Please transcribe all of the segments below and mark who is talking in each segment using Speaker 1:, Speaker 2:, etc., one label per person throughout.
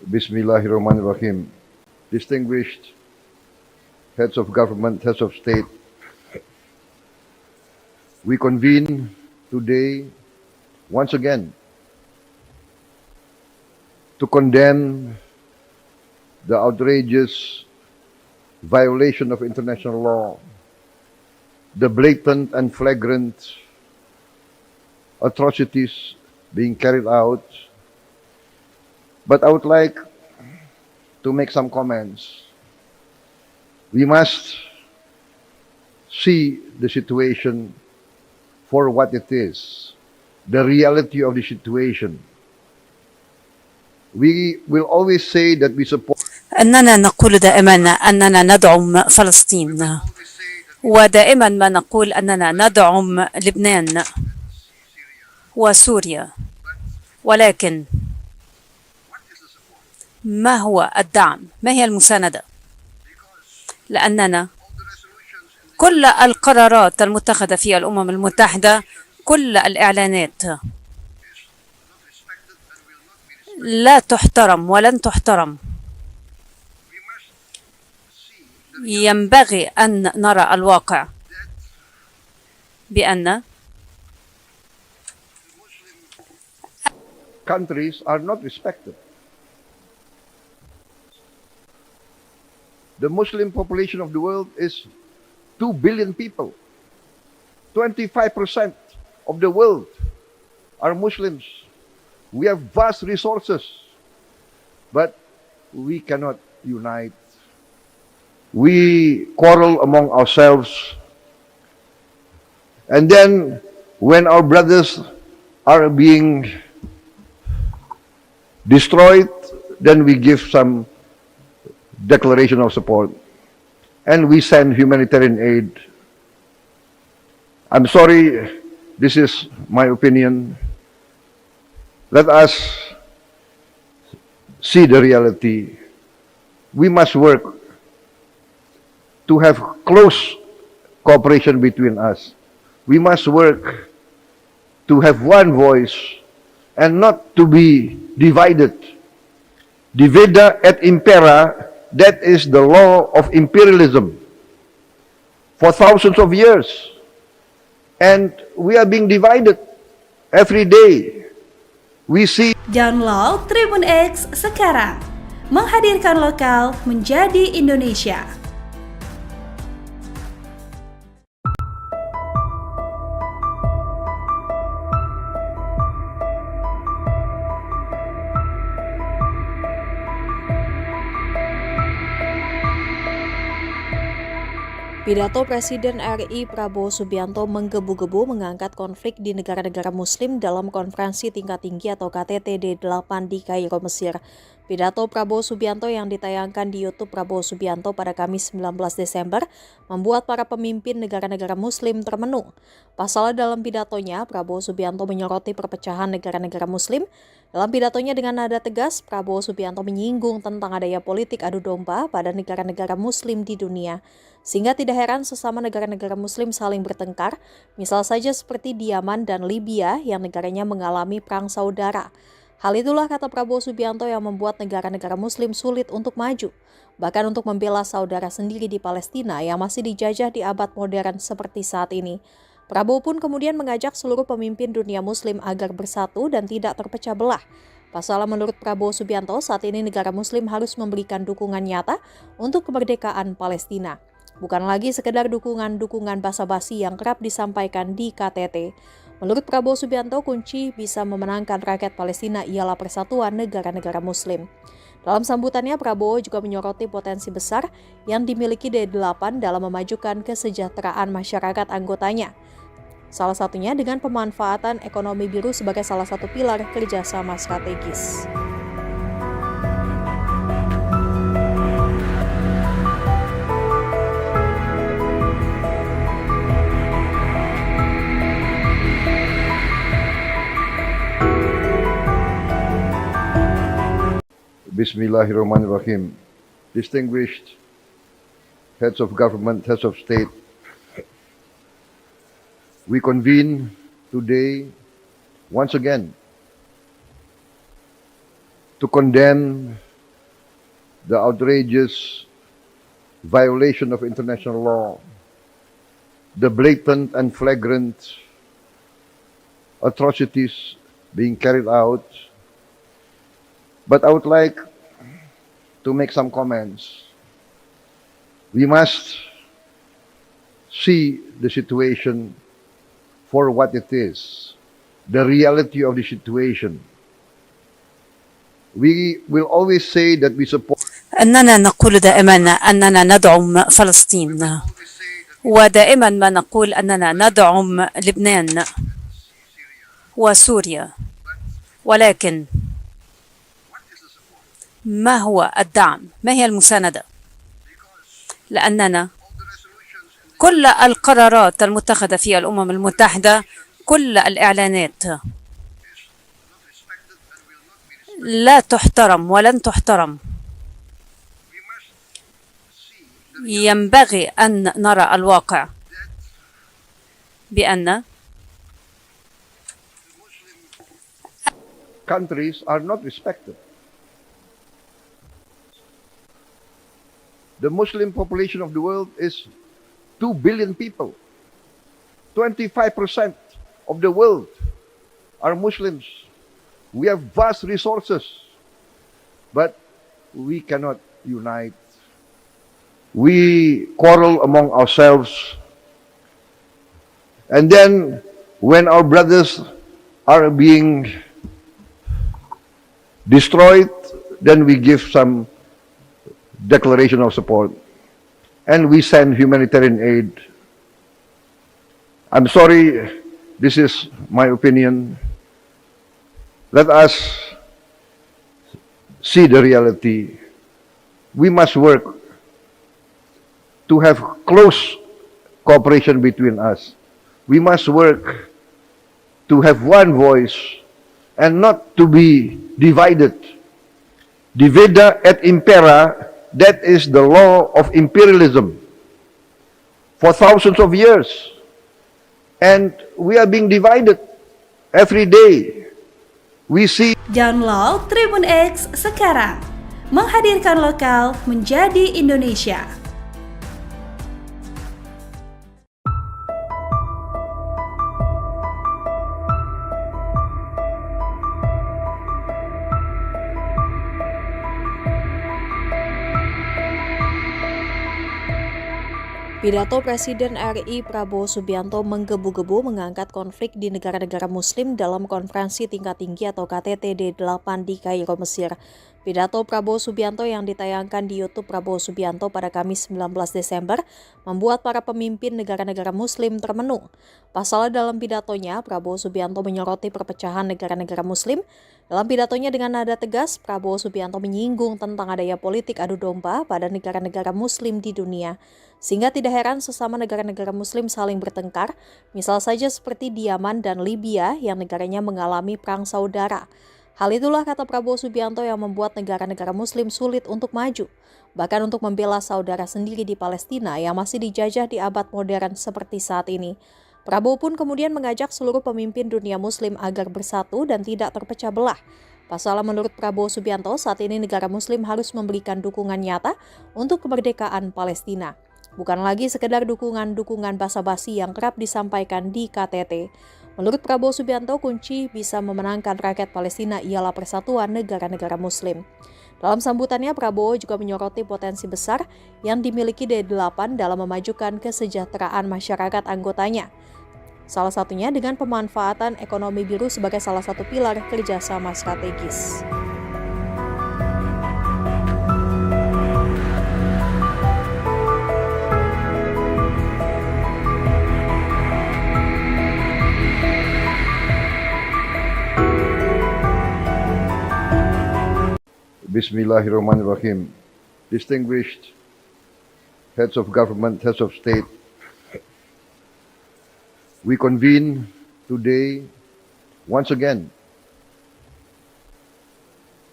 Speaker 1: Bismillahirrahmanirrahim. Distinguished heads of government, heads of state, we convene today once again to condemn the outrageous violation of international law, the blatant and flagrant atrocities being carried out. But I would like to make some comments. We must see the situation for what it is, the reality of the situation. We will always say that we support.
Speaker 2: أننا نقول دائما أننا ندعم فلسطين، ودائما ما نقول أننا ندعم لبنان وسوريا، ولكن ما هو الدعم؟ ما هي المساندة؟ لأننا كل القرارات المتخذة في الأمم المتحدة، كل الإعلانات لا تحترم ولن تحترم. ينبغي أن نرى الواقع بأن
Speaker 1: countries are not respected. The Muslim population of the world is 2 billion people. 25% of the world are Muslims. We have vast resources, but we cannot unite. We quarrel among ourselves. And then when our brothers are being destroyed, then we give some declaration of support and we send humanitarian aid. I'm sorry, this is my opinion. Let us see the reality. We must work to have close cooperation between us. We must work to have one voice and not to be divided. Divida et impera, that is the law of imperialism for thousands of years. And we are being divided every day. We see.
Speaker 3: Download Tribun X sekarang, menghadirkan lokal menjadi Indonesia.
Speaker 4: Pidato Presiden RI Prabowo Subianto menggebu-gebu mengangkat konflik di negara-negara Muslim dalam konferensi tingkat tinggi atau KTT D8 di Kairo, Mesir. Pidato Prabowo Subianto yang ditayangkan di YouTube Prabowo Subianto pada Kamis 19 Desember membuat para pemimpin negara-negara Muslim termenung. Pasalnya dalam pidatonya, Prabowo Subianto menyoroti perpecahan negara-negara Muslim. Dalam pidatonya dengan nada tegas, Prabowo Subianto menyinggung tentang adanya politik adu domba pada negara-negara Muslim di dunia. Sehingga tidak heran sesama negara-negara Muslim saling bertengkar, misal saja seperti di Yaman dan Libya yang negaranya mengalami perang saudara. Hal itulah, kata Prabowo Subianto, yang membuat negara-negara Muslim sulit untuk maju, bahkan untuk membela saudara sendiri di Palestina yang masih dijajah di abad modern seperti saat ini. Prabowo pun kemudian mengajak seluruh pemimpin dunia Muslim agar bersatu dan tidak terpecah belah. Pasalnya menurut Prabowo Subianto, saat ini negara Muslim harus memberikan dukungan nyata untuk kemerdekaan Palestina. Bukan lagi sekedar dukungan-dukungan basa-basi yang kerap disampaikan di KTT. Menurut Prabowo Subianto, kunci bisa memenangkan rakyat Palestina ialah persatuan negara-negara Muslim. Dalam sambutannya, Prabowo juga menyoroti potensi besar yang dimiliki D8 dalam memajukan kesejahteraan masyarakat anggotanya. Salah satunya dengan pemanfaatan ekonomi biru sebagai salah satu pilar kerjasama strategis.
Speaker 1: Bismillahirrahmanirrahim. Distinguished heads of government, heads of state, we convene today once again to condemn the outrageous violation of international law, the blatant and flagrant atrocities being carried out. But I would like to make some comments. We must see the situation for what it is, the reality of the situation. We will always say that we support
Speaker 2: أننا نقول دائما أننا ندعم فلسطين، ودائما ما نقول أننا ندعم لبنان وسوريا، ولكن ما هو الدعم؟ ما هي المساندة؟ لأننا كل القرارات المتخذة في الأمم المتحدة، كل الإعلانات لا تحترم ولن تحترم. ينبغي أن نرى الواقع بأن
Speaker 1: countries are not respected. The Muslim population of the world is 2 billion people. 25% of the world are Muslims. We have vast resources, but we cannot unite. We quarrel among ourselves. And then when our brothers are being destroyed, then we give some declaration of support and we send humanitarian aid. I'm sorry, this is my opinion. Let us see the reality. We must work to have close cooperation between us. We must work to have one voice and not to be divided. Divida et impera, that is the law of imperialism for thousands of years. And we are being divided every day. We see
Speaker 3: Download Tribun X sekarang, menghadirkan lokal menjadi Indonesia.
Speaker 4: Pidato Presiden RI Prabowo Subianto menggebu-gebu mengangkat konflik di negara-negara Muslim dalam konferensi tingkat tinggi atau KTT D8 di Kairo, Mesir. Pidato Prabowo Subianto yang ditayangkan di YouTube Prabowo Subianto pada Kamis 19 Desember membuat para pemimpin negara-negara Muslim termenung. Pasalnya dalam pidatonya, Prabowo Subianto menyoroti perpecahan negara-negara Muslim. Dalam pidatonya dengan nada tegas, Prabowo Subianto menyinggung tentang adanya politik adu domba pada negara-negara Muslim di dunia. Sehingga tidak heran sesama negara-negara Muslim saling bertengkar, misal saja seperti di Yaman dan Libya yang negaranya mengalami perang saudara. Hal itulah, kata Prabowo Subianto, yang membuat negara-negara Muslim sulit untuk maju, bahkan untuk membela saudara sendiri di Palestina yang masih dijajah di abad modern seperti saat ini. Prabowo pun kemudian mengajak seluruh pemimpin dunia Muslim agar bersatu dan tidak terpecah belah. Pasalnya menurut Prabowo Subianto, saat ini negara Muslim harus memberikan dukungan nyata untuk kemerdekaan Palestina. Bukan lagi sekedar dukungan-dukungan basa-basi yang kerap disampaikan di KTT. Menurut Prabowo Subianto, kunci bisa memenangkan rakyat Palestina ialah persatuan negara-negara Muslim. Dalam sambutannya, Prabowo juga menyoroti potensi besar yang dimiliki D8 dalam memajukan kesejahteraan masyarakat anggotanya. Salah satunya dengan pemanfaatan ekonomi biru sebagai salah satu pilar kerjasama strategis.
Speaker 1: Bismillahirrahmanirrahim. Distinguished heads of government, heads of state, we convene today once again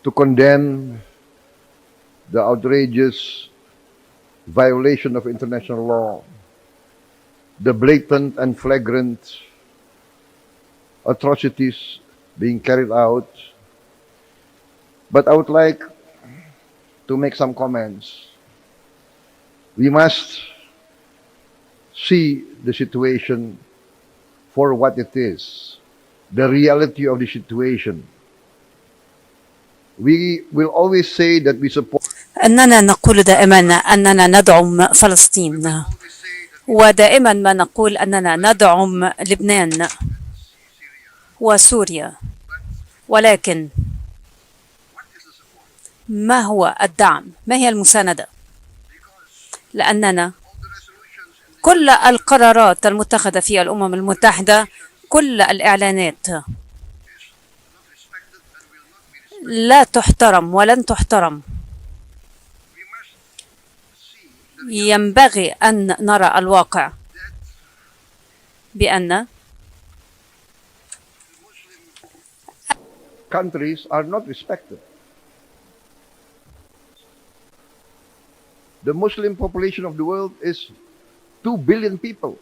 Speaker 1: to condemn the outrageous violation of international law, the blatant and flagrant atrocities being carried out. But I would like to make some comments. We must see the situation for what it is, the reality of the situation. We will always say that we support
Speaker 2: أننا نقول دائما أننا ندعم فلسطين، ودائما ما نقول أننا ندعم لبنان وسوريا، ولكن ما هو الدعم؟ ما هي المساندة؟ لأننا كل القرارات المتخذة في الأمم المتحدة، كل الإعلانات لا تحترم ولن تحترم. ينبغي أن نرى الواقع بأن
Speaker 1: countries are not respected. The Muslim population of the world is 2 billion people.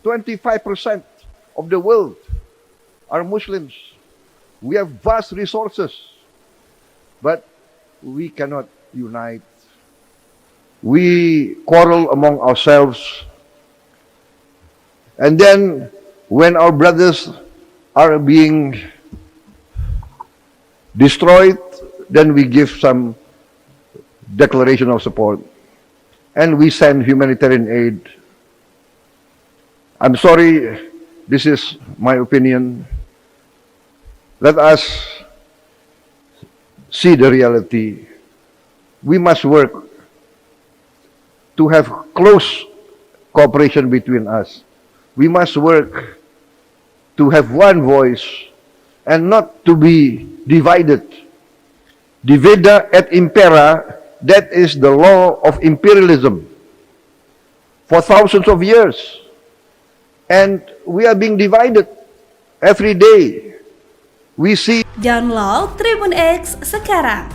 Speaker 1: 25% of the world are Muslims. We have vast resources, but we cannot unite. We quarrel among ourselves. And then when our brothers are being destroyed, then we give some declaration of support. And we send humanitarian aid. I'm sorry, this is my opinion. Let us see the reality. We must work to have close cooperation between us. We must work to have one voice and not to be divided. Divida et impera, that is the law of imperialism for thousands of years. And we are being divided every day. We see.
Speaker 3: Download Tribun X sekarang,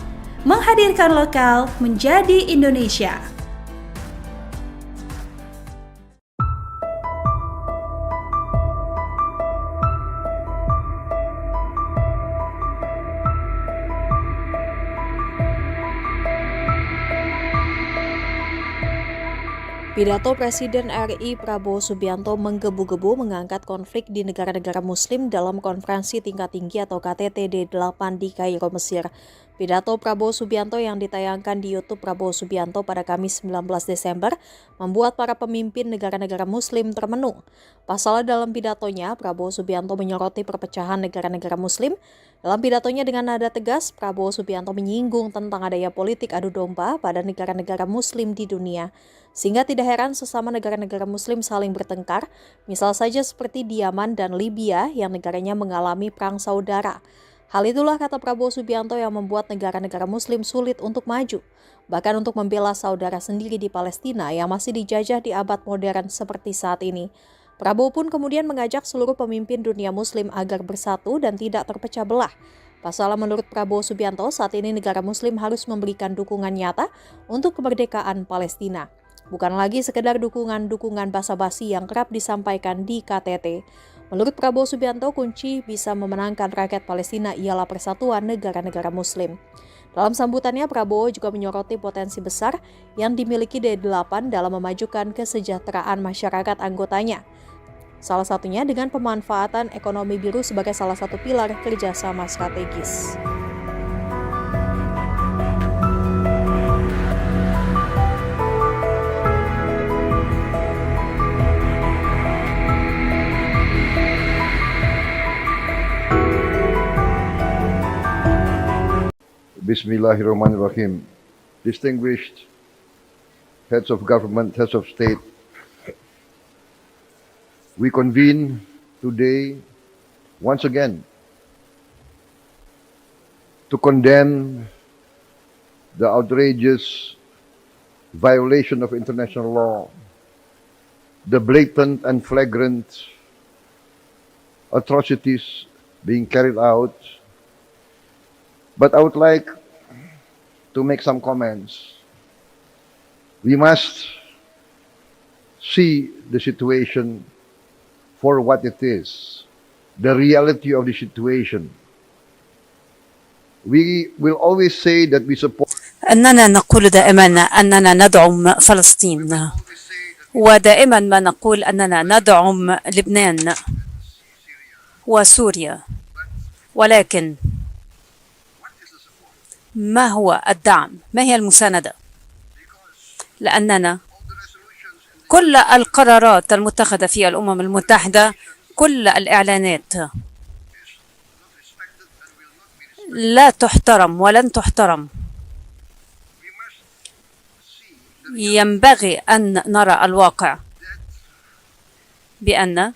Speaker 3: menghadirkan lokal menjadi Indonesia.
Speaker 4: Pidato Presiden RI Prabowo Subianto menggebu-gebu mengangkat konflik di negara-negara Muslim dalam konferensi tingkat tinggi atau KTT D8 di Kairo, Mesir. Pidato Prabowo Subianto yang ditayangkan di YouTube Prabowo Subianto pada Kamis 19 Desember membuat para pemimpin negara-negara Muslim termenung. Pasalnya dalam pidatonya, Prabowo Subianto menyoroti perpecahan negara-negara Muslim. Dalam pidatonya dengan nada tegas, Prabowo Subianto menyinggung tentang adanya politik adu domba pada negara-negara Muslim di dunia. Sehingga tidak heran sesama negara-negara Muslim saling bertengkar, misal saja seperti di Yaman dan Libya yang negaranya mengalami perang saudara. Hal itulah kata Prabowo Subianto yang membuat negara-negara Muslim sulit untuk maju, bahkan untuk membela saudara sendiri di Palestina yang masih dijajah di abad modern seperti saat ini. Prabowo pun kemudian mengajak seluruh pemimpin dunia Muslim agar bersatu dan tidak terpecah belah. Pasalnya menurut Prabowo Subianto, saat ini negara Muslim harus memberikan dukungan nyata untuk kemerdekaan Palestina. Bukan lagi sekedar dukungan-dukungan basa-basi yang kerap disampaikan di KTT. Menurut Prabowo Subianto, kunci bisa memenangkan rakyat Palestina ialah persatuan negara-negara Muslim. Dalam sambutannya, Prabowo juga menyoroti potensi besar yang dimiliki D8 dalam memajukan kesejahteraan masyarakat anggotanya. Salah satunya dengan pemanfaatan ekonomi biru sebagai salah satu pilar kerjasama strategis.
Speaker 1: Bismillahirrahmanirrahim. Distinguished heads of government, heads of state, we convene today once again to condemn the outrageous violation of international law, the blatant and flagrant atrocities being carried out. But I would like to make some comments. We must see the situation for what it is, the reality of the situation. We will always say that we support.
Speaker 2: أننا نقول دائما أننا ندعم فلسطين، ودائما ما نقول أننا ندعم لبنان وسوريا، ولكن ما هو الدعم؟ ما هي المساندة؟ لأننا كل القرارات المتخذة في الأمم المتحدة، كل الإعلانات لا تحترم ولن تحترم. ينبغي أن نرى الواقع بأن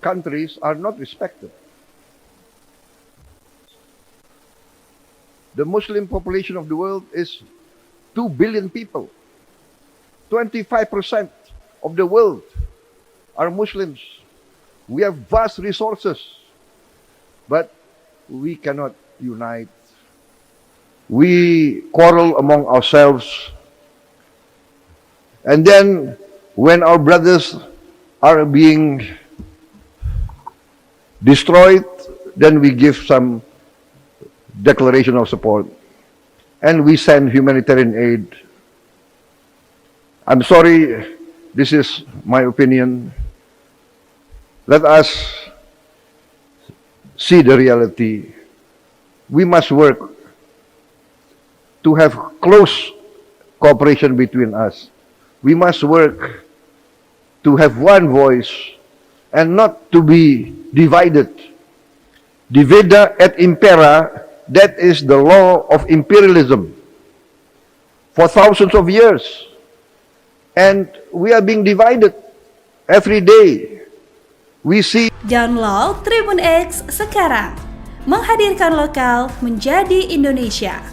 Speaker 1: countries are not respected. The Muslim population of the world is 2 billion people. 25% of the world are Muslims. We have vast resources, but we cannot unite. We quarrel among ourselves. And then when our brothers are being destroyed, then we give some declaration of support and we send humanitarian aid. I'm sorry, this is my opinion. Let us see the reality. We must work to have close cooperation between us. We must work to have one voice and not to be divided. Divida et impera, that is the law of imperialism for thousands of years. And we are being divided every day. We see.
Speaker 3: Download Tribun X sekarang, menghadirkan lokal menjadi Indonesia.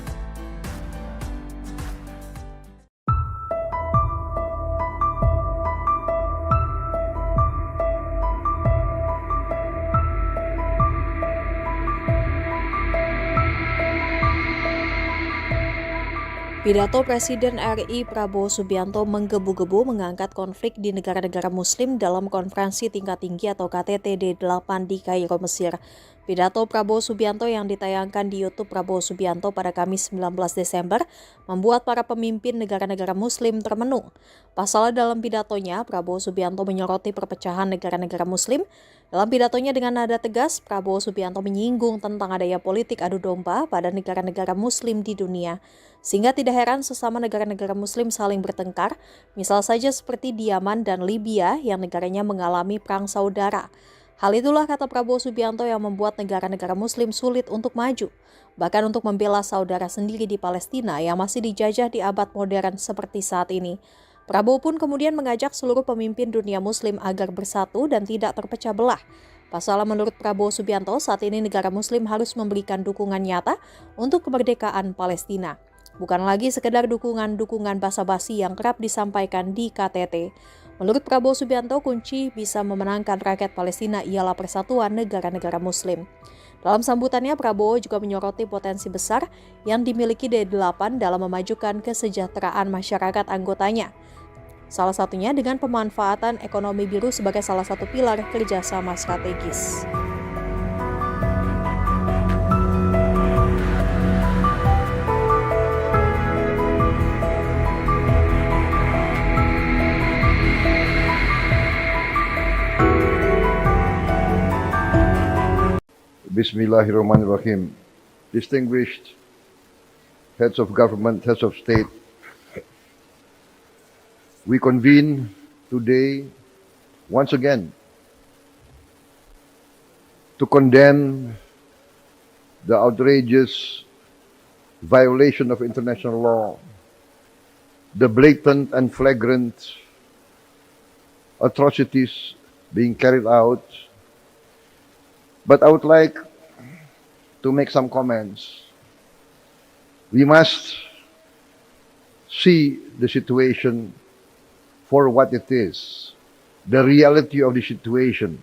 Speaker 4: Pidato Presiden RI Prabowo Subianto menggebu-gebu mengangkat konflik di negara-negara Muslim dalam konferensi tingkat tinggi atau KTT D8 di Kairo, Mesir. Pidato Prabowo Subianto yang ditayangkan di YouTube Prabowo Subianto pada Kamis 19 Desember membuat para pemimpin negara-negara Muslim termenung. Pasalnya dalam pidatonya, Prabowo Subianto menyoroti perpecahan negara-negara Muslim. Dalam pidatonya dengan nada tegas, Prabowo Subianto menyinggung tentang adanya politik adu domba pada negara-negara Muslim di dunia. Sehingga tidak heran sesama negara-negara Muslim saling bertengkar, misal saja seperti di Yaman dan Libya yang negaranya mengalami perang saudara. Hal itulah, kata Prabowo Subianto, yang membuat negara-negara Muslim sulit untuk maju, bahkan untuk membela saudara sendiri di Palestina yang masih dijajah di abad modern seperti saat ini. Prabowo pun kemudian mengajak seluruh pemimpin dunia Muslim agar bersatu dan tidak terpecah belah. Pasalnya menurut Prabowo Subianto, saat ini negara Muslim harus memberikan dukungan nyata untuk kemerdekaan Palestina. Bukan lagi sekedar dukungan-dukungan basa-basi yang kerap disampaikan di KTT. Menurut Prabowo Subianto, kunci bisa memenangkan rakyat Palestina ialah persatuan negara-negara Muslim. Dalam sambutannya, Prabowo juga menyoroti potensi besar yang dimiliki D8 dalam memajukan kesejahteraan masyarakat anggotanya. Salah satunya dengan pemanfaatan ekonomi biru sebagai salah satu pilar kerjasama strategis.
Speaker 1: Bismillahirrahmanirrahim. Distinguished heads of government, heads of state, we convene today once again to condemn the outrageous violation of international law, the blatant and flagrant atrocities being carried out. But I would like to make some comments. We must see the situation for what it is, the reality of the situation.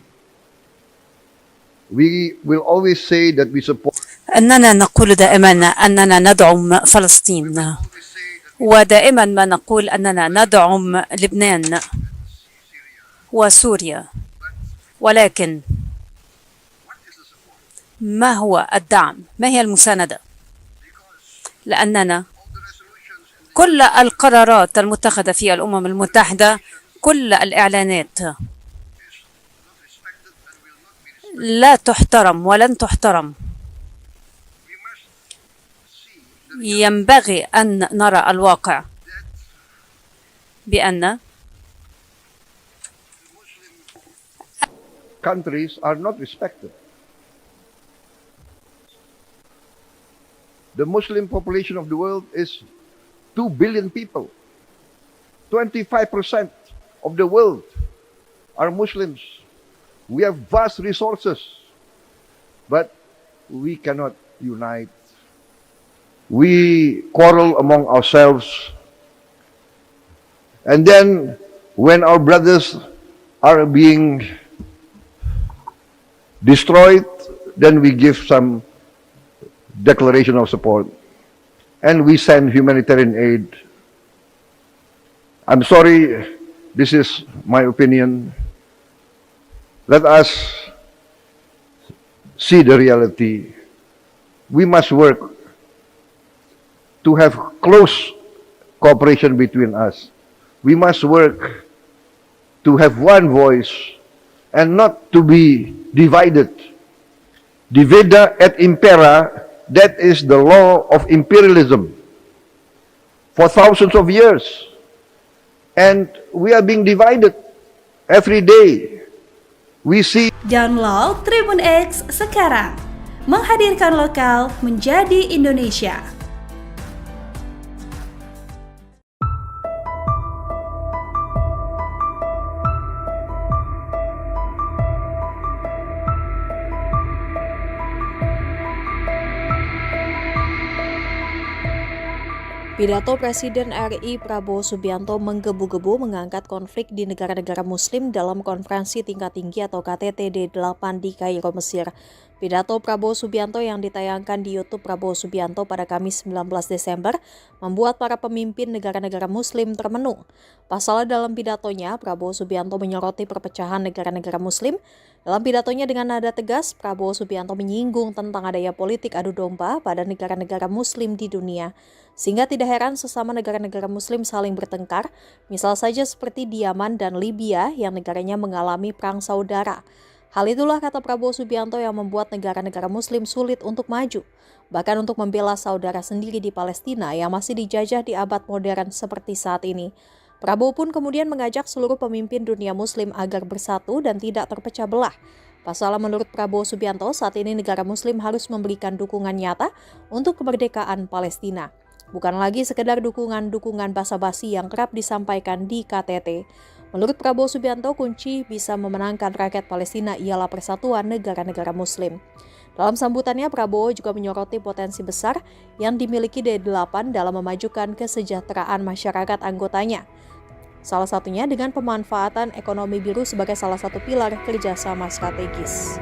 Speaker 1: We will always say that we support.
Speaker 2: أننا نقول دائما أننا ندعم فلسطين، ودائما ما نقول أننا ندعم لبنان وسوريا، ولكن ما هو الدعم؟ ما هي المساندة؟ لأننا كل القرارات المتخذة في الأمم المتحدة، كل الإعلانات لا تحترم ولن تحترم. ينبغي أن نرى الواقع بأن
Speaker 1: countries are not respected. The Muslim population of the world is 2 billion people. 25% of the world are Muslims. We have vast resources, but we cannot unite. We quarrel among ourselves. And then when our brothers are being destroyed, then we give some declaration of support and we send humanitarian aid. I'm sorry, this is my opinion. Let us see the reality. We must work to have close cooperation between us. We must work to have one voice and not to be divided. Divida et impera, that is the law of imperialism for thousands of years. And we are being divided every day. We see
Speaker 3: Download Tribun X sekarang. Menghadirkan lokal menjadi Indonesia.
Speaker 4: Pidato Presiden RI Prabowo Subianto menggebu-gebu mengangkat konflik di negara-negara Muslim dalam konferensi tingkat tinggi atau KTT D8 di Kairo, Mesir. Pidato Prabowo Subianto yang ditayangkan di YouTube Prabowo Subianto pada Kamis 19 Desember membuat para pemimpin negara-negara Muslim termenung. Pasalnya dalam pidatonya, Prabowo Subianto menyoroti perpecahan negara-negara Muslim. Dalam pidatonya dengan nada tegas, Prabowo Subianto menyinggung tentang adanya politik adu domba pada negara-negara Muslim di dunia. Sehingga tidak heran sesama negara-negara Muslim saling bertengkar, misal saja seperti di Yaman dan Libya yang negaranya mengalami perang saudara. Hal itulah, kata Prabowo Subianto, yang membuat negara-negara Muslim sulit untuk maju, bahkan untuk membela saudara sendiri di Palestina yang masih dijajah di abad modern seperti saat ini. Prabowo pun kemudian mengajak seluruh pemimpin dunia Muslim agar bersatu dan tidak terpecah belah. Pasalnya menurut Prabowo Subianto, saat ini negara Muslim harus memberikan dukungan nyata untuk kemerdekaan Palestina. Bukan lagi sekedar dukungan-dukungan basa-basi yang kerap disampaikan di KTT. Menurut Prabowo Subianto, kunci bisa memenangkan rakyat Palestina ialah persatuan negara-negara Muslim. Dalam sambutannya, Prabowo juga menyoroti potensi besar yang dimiliki D8 dalam memajukan kesejahteraan masyarakat anggotanya. Salah satunya dengan pemanfaatan ekonomi biru sebagai salah satu pilar kerjasama strategis.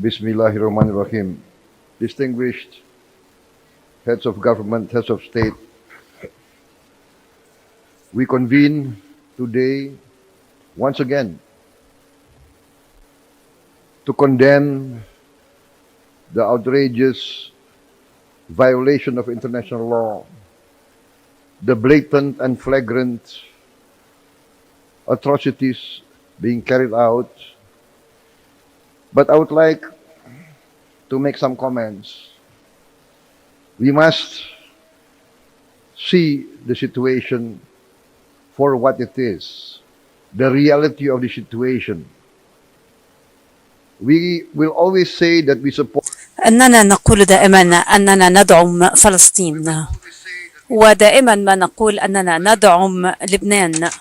Speaker 1: Bismillahirrahmanirrahim. Distinguished heads of government, heads of state, we convene today once again to condemn the outrageous violation of international law, the blatant and flagrant atrocities being carried out. But I would like to make some comments. We must see the situation for what it is, the reality of the situation. We will always say that we support.
Speaker 2: أننا نقول دائما أننا ندعم فلسطين، ودائما ما نقول أننا ندعم لبنان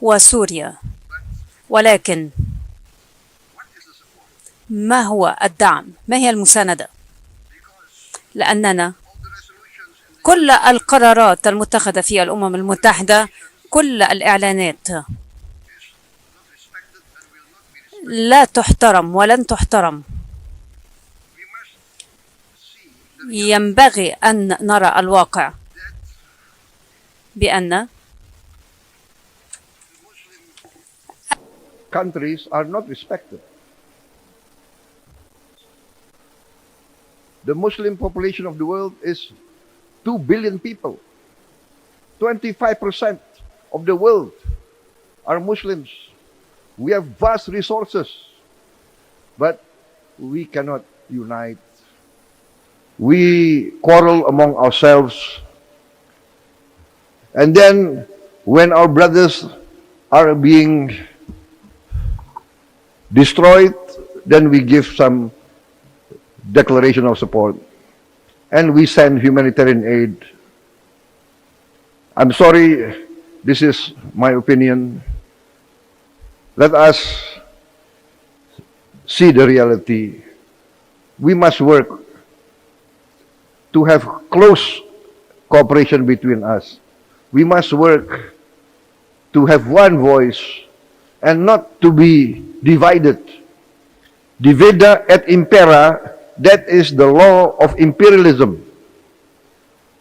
Speaker 2: وسوريا، ولكن ما هو الدعم؟ ما هي المساندة؟ لأننا كل القرارات المتخذة في الأمم المتحدة، كل الإعلانات لا تحترم ولن تحترم. ينبغي أن نرى الواقع بأن
Speaker 1: countries are not respected. The Muslim population of the world is 2 billion people. 25% of the world are Muslims. We have vast resources, but we cannot unite. We quarrel among ourselves. And then, when our brothers are being destroyed, then we give some declaration of support. And we send humanitarian aid. I'm sorry, this is my opinion. Let us see the reality. We must work to have close cooperation between us. We must work to have one voice and not to be divided. Divida et impera, that is the law of imperialism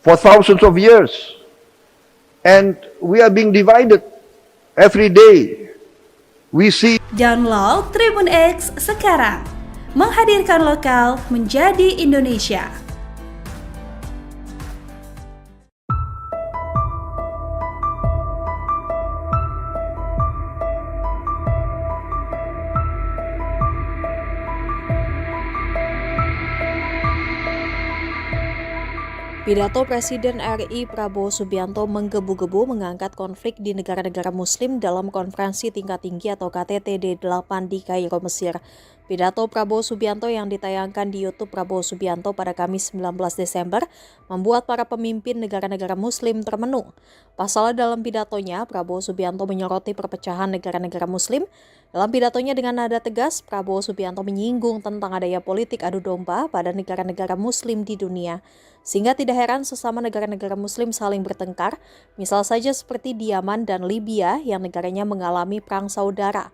Speaker 1: for thousands of years. And we are being divided every day. We see
Speaker 3: Download Tribun X sekarang. Menghadirkan lokal menjadi Indonesia.
Speaker 4: Pidato Presiden RI Prabowo Subianto menggebu-gebu mengangkat konflik di negara-negara Muslim dalam konferensi tingkat tinggi atau KTT D8 di Kairo, Mesir. Pidato Prabowo Subianto yang ditayangkan di YouTube Prabowo Subianto pada Kamis 19 Desember membuat para pemimpin negara-negara Muslim termenung. Pasalnya dalam pidatonya, Prabowo Subianto menyoroti perpecahan negara-negara Muslim. Dalam pidatonya dengan nada tegas, Prabowo Subianto menyinggung tentang adanya politik adu domba pada negara-negara Muslim di dunia. Sehingga tidak heran sesama negara-negara Muslim saling bertengkar, misal saja seperti di Yaman dan Libya yang negaranya mengalami perang saudara.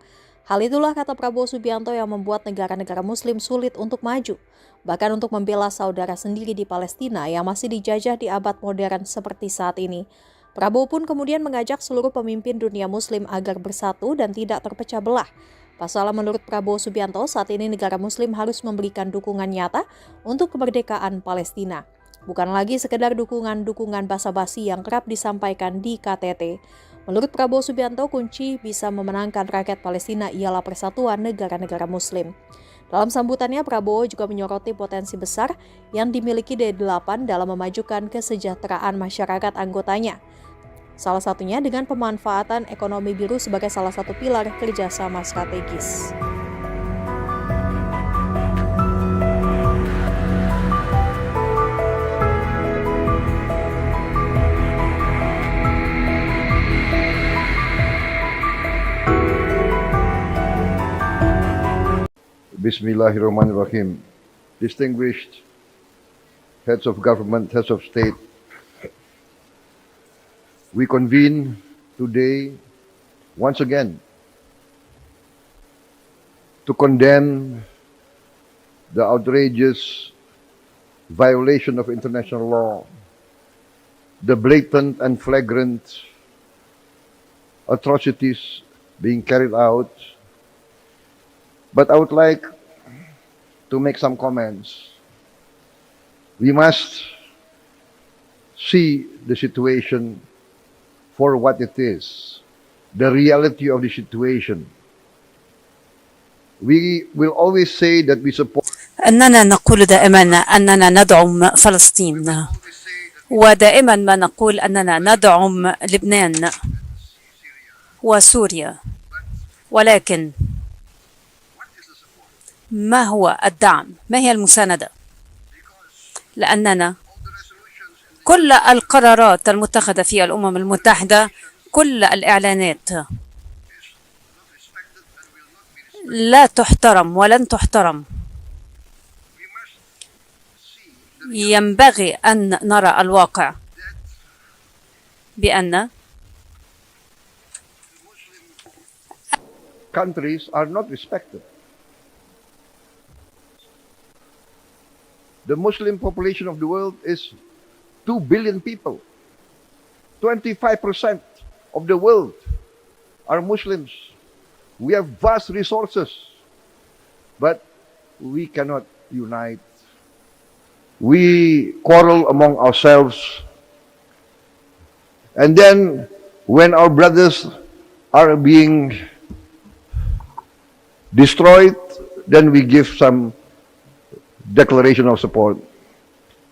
Speaker 4: Hal itulah, kata Prabowo Subianto, yang membuat negara-negara Muslim sulit untuk maju, bahkan untuk membela saudara sendiri di Palestina yang masih dijajah di abad modern seperti saat ini. Prabowo pun kemudian mengajak seluruh pemimpin dunia Muslim agar bersatu dan tidak terpecah belah. Pasalnya menurut Prabowo Subianto, saat ini negara Muslim harus memberikan dukungan nyata untuk kemerdekaan Palestina. Bukan lagi sekedar dukungan-dukungan basa-basi yang kerap disampaikan di KTT. Menurut Prabowo Subianto, kunci bisa memenangkan rakyat Palestina ialah persatuan negara-negara Muslim. Dalam sambutannya, Prabowo juga menyoroti potensi besar yang dimiliki D8 dalam memajukan kesejahteraan masyarakat anggotanya. Salah satunya dengan pemanfaatan ekonomi biru sebagai salah satu pilar kerjasama strategis.
Speaker 1: Bismillahirrahmanirrahim. Distinguished heads of government, heads of state, we convene today once again to condemn the outrageous violation of international law, the blatant and flagrant atrocities being carried out. But I would like to make some comments. We must see the situation for what it is, the reality of the situation. We will always say that we support.
Speaker 2: أننا نقول دائما أننا ندعم فلسطين، ودائما ما نقول أننا ندعم لبنان وسوريا، ولكن ما هو الدعم؟ ما هي المساندة؟ لأننا كل القرارات المتخذة في الأمم المتحدة، كل الإعلانات لا تحترم ولن تحترم. ينبغي أن نرى الواقع بأن
Speaker 1: countries are not respected. The Muslim population of the world is 2 billion people. 25% of the world are Muslims. We have vast resources, but we cannot unite. We quarrel among ourselves. And then, when our brothers are being destroyed, then we give some declaration of support.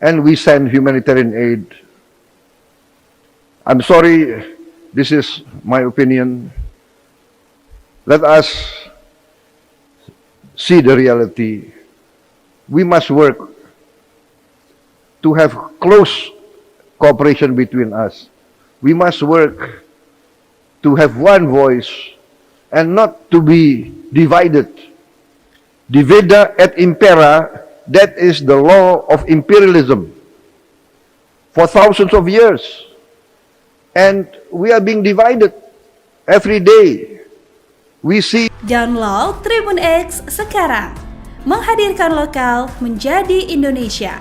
Speaker 1: And we send humanitarian aid. I'm sorry, this is my opinion. Let us see the reality. We must work to have close cooperation between us. We must work to have one voice and not to be divided. Divida et impera, that is the law of imperialism for thousands of years. And we are being divided every day. We see.
Speaker 3: Download Tribun X sekarang. Menghadirkan lokal menjadi Indonesia.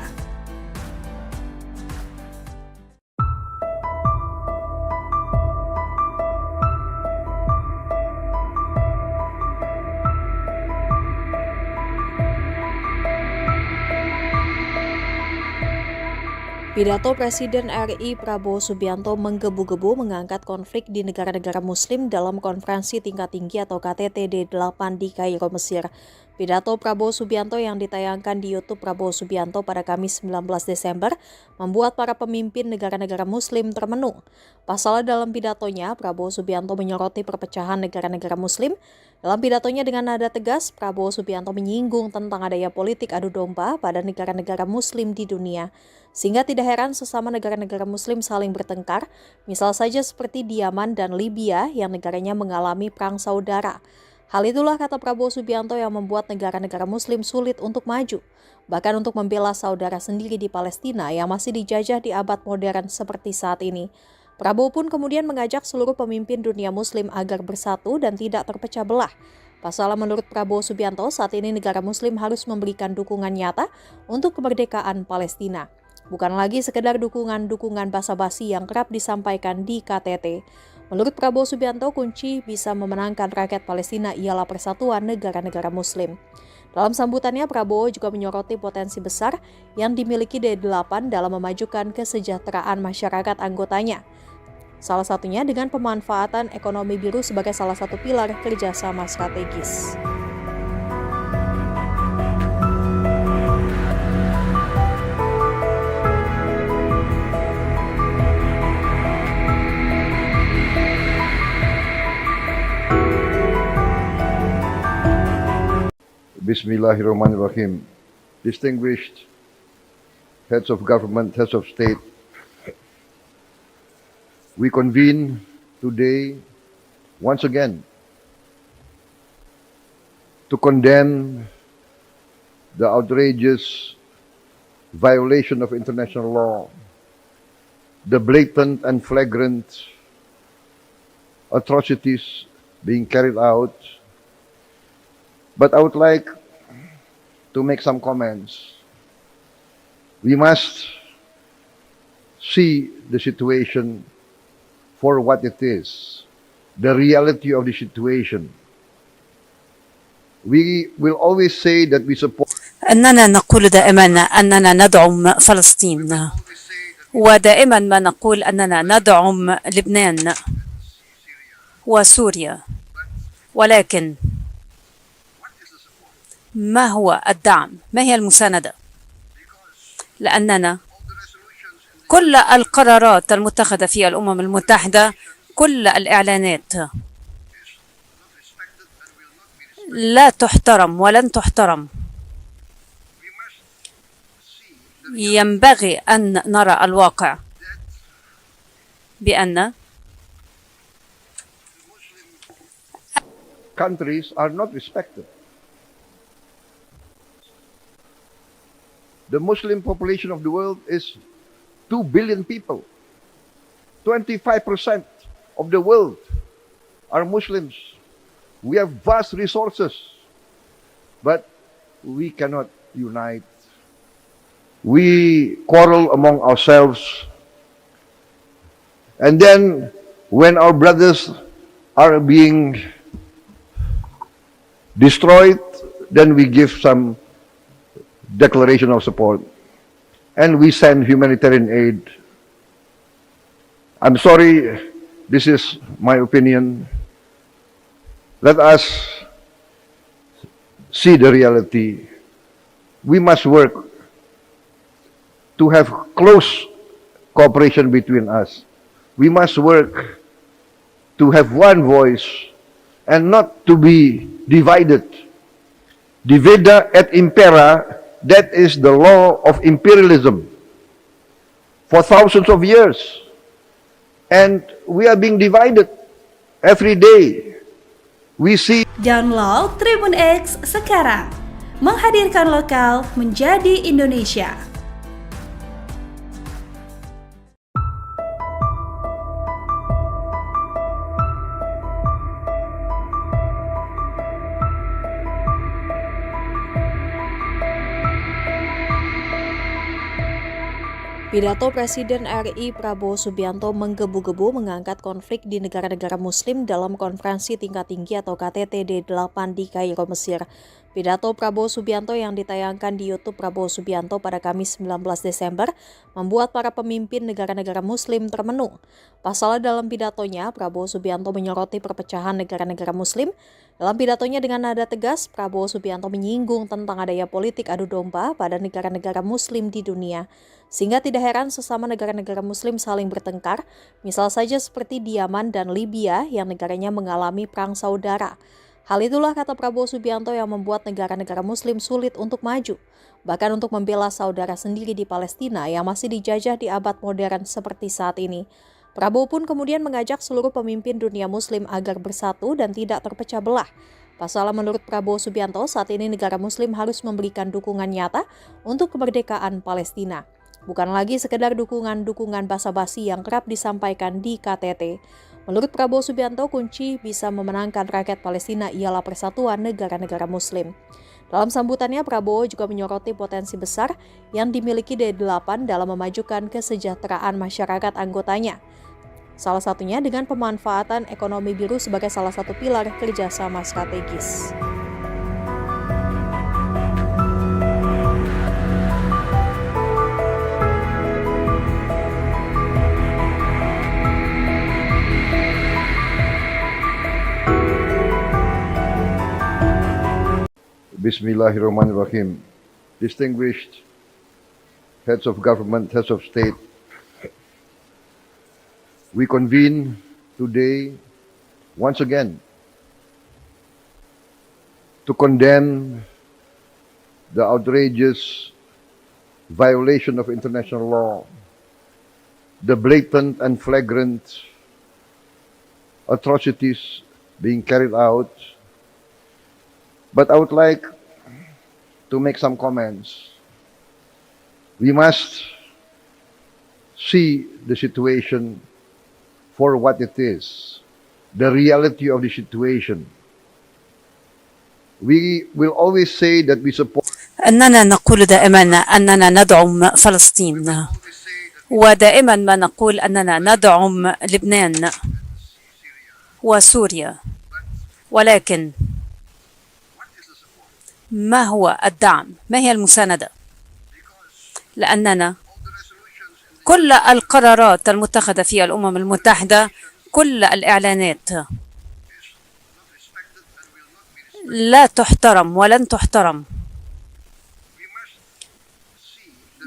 Speaker 4: Pidato Presiden RI Prabowo Subianto menggebu-gebu mengangkat konflik di negara-negara Muslim dalam konferensi tingkat tinggi atau KTT D8 di Kairo, Mesir. Pidato Prabowo Subianto yang ditayangkan di YouTube Prabowo Subianto pada Kamis 19 Desember membuat para pemimpin negara-negara Muslim termenung. Pasalnya dalam pidatonya, Prabowo Subianto menyoroti perpecahan negara-negara Muslim. Dalam pidatonya dengan nada tegas, Prabowo Subianto menyinggung tentang adanya politik adu domba pada negara-negara Muslim di dunia. Sehingga tidak heran sesama negara-negara Muslim saling bertengkar, misal saja seperti di Yaman dan Libya yang negaranya mengalami perang saudara. Hal itulah kata Prabowo Subianto yang membuat negara-negara Muslim sulit untuk maju, bahkan untuk membela saudara sendiri di Palestina yang masih dijajah di abad modern seperti saat ini. Prabowo pun kemudian mengajak seluruh pemimpin dunia Muslim agar bersatu dan tidak terpecah belah. Pasalnya menurut Prabowo Subianto, saat ini negara Muslim harus memberikan dukungan nyata untuk kemerdekaan Palestina. Bukan lagi sekedar dukungan-dukungan basa-basi yang kerap disampaikan di KTT. Menurut Prabowo Subianto, kunci bisa memenangkan rakyat Palestina ialah persatuan negara-negara Muslim. Dalam sambutannya, Prabowo juga menyoroti potensi besar yang dimiliki D8 dalam memajukan kesejahteraan masyarakat anggotanya. Salah satunya dengan pemanfaatan ekonomi biru sebagai salah satu pilar kerjasama strategis.
Speaker 1: Bismillahirrahmanirrahim. Distinguished heads of government, heads of state, we convene today once again to condemn the outrageous violation of international law, the blatant and flagrant atrocities being carried out. But I would like to make some comments. We must see the situation for what it is, the reality of the situation. We will always say that we support.
Speaker 2: أننا نقول دائما أننا ندعم فلسطين، ودائما ما نقول أننا ندعم لبنان وسوريا، ولكن ما هو الدعم؟ ما هي المساندة؟ لأننا كل القرارات المتخذة في الأمم المتحدة، كل الإعلانات لا تحترم ولن تحترم. ينبغي أن نرى الواقع بأن
Speaker 1: countries are not respected. The Muslim population of the world is 2 billion people. 25% of the world are Muslims. We have vast resources, but we cannot unite. We quarrel among ourselves. And then, when our brothers are being destroyed, then we give some declaration of support. And we send humanitarian aid. I'm sorry, this is my opinion. Let us see the reality. We must work to have close cooperation between us. We must work to have one voice and not to be divided. Divida et impera, that is the law of imperialism for thousands of years. And we are being divided every day. We see.
Speaker 3: Download Tribun X sekarang. Menghadirkan lokal menjadi Indonesia.
Speaker 4: Pidato Presiden RI Prabowo Subianto menggebu-gebu mengangkat konflik di negara-negara Muslim dalam konferensi tingkat tinggi atau KTT D8 di Kairo, Mesir. Pidato Prabowo Subianto yang ditayangkan di YouTube Prabowo Subianto pada Kamis 19 Desember membuat para pemimpin negara-negara Muslim termenung. Pasalnya dalam pidatonya, Prabowo Subianto menyoroti perpecahan negara-negara Muslim. Dalam pidatonya dengan nada tegas, Prabowo Subianto menyinggung tentang adanya politik adu domba pada negara-negara Muslim di dunia. Sehingga tidak heran sesama negara-negara Muslim saling bertengkar, misal saja seperti di Yaman dan Libya yang negaranya mengalami perang saudara. Hal itulah, kata Prabowo Subianto, yang membuat negara-negara Muslim sulit untuk maju, bahkan untuk membela saudara sendiri di Palestina yang masih dijajah di abad modern seperti saat ini. Prabowo pun kemudian mengajak seluruh pemimpin dunia Muslim agar bersatu dan tidak terpecah belah. Pasalnya menurut Prabowo Subianto, saat ini negara Muslim harus memberikan dukungan nyata untuk kemerdekaan Palestina. Bukan lagi sekedar dukungan-dukungan basa-basi yang kerap disampaikan di KTT. Menurut Prabowo Subianto, kunci bisa memenangkan rakyat Palestina ialah persatuan negara-negara Muslim. Dalam sambutannya, Prabowo juga menyoroti potensi besar yang dimiliki D8 dalam memajukan kesejahteraan masyarakat anggotanya. Salah satunya dengan pemanfaatan ekonomi biru sebagai salah satu pilar kerjasama strategis.
Speaker 1: Bismillahirrahmanirrahim. Distinguished heads of government, heads of state, we convene today once again to condemn the outrageous violation of international law, the blatant and flagrant atrocities being carried out. But I would like to make some comments. We must see the situation for what it is, the reality of the situation. We will always say that we support.
Speaker 2: أننا نقول دائما أننا ندعم فلسطين، ودائما ما نقول أننا ندعم لبنان وسوريا، ولكن ما هو الدعم؟ ما هي المساندة؟ لأننا كل القرارات المتخذة في الأمم المتحدة، كل الإعلانات لا تحترم ولن تحترم.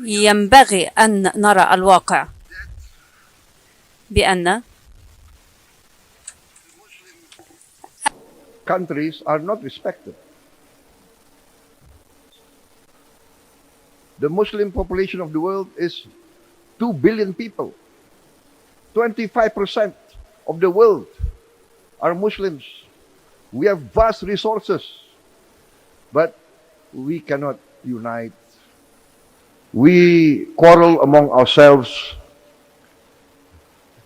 Speaker 2: ينبغي أن نرى الواقع بأن
Speaker 1: countries are not respected. The Muslim population of the world is 2 billion people. 25% of the world are Muslims. We have vast resources, but we cannot unite. We quarrel among ourselves.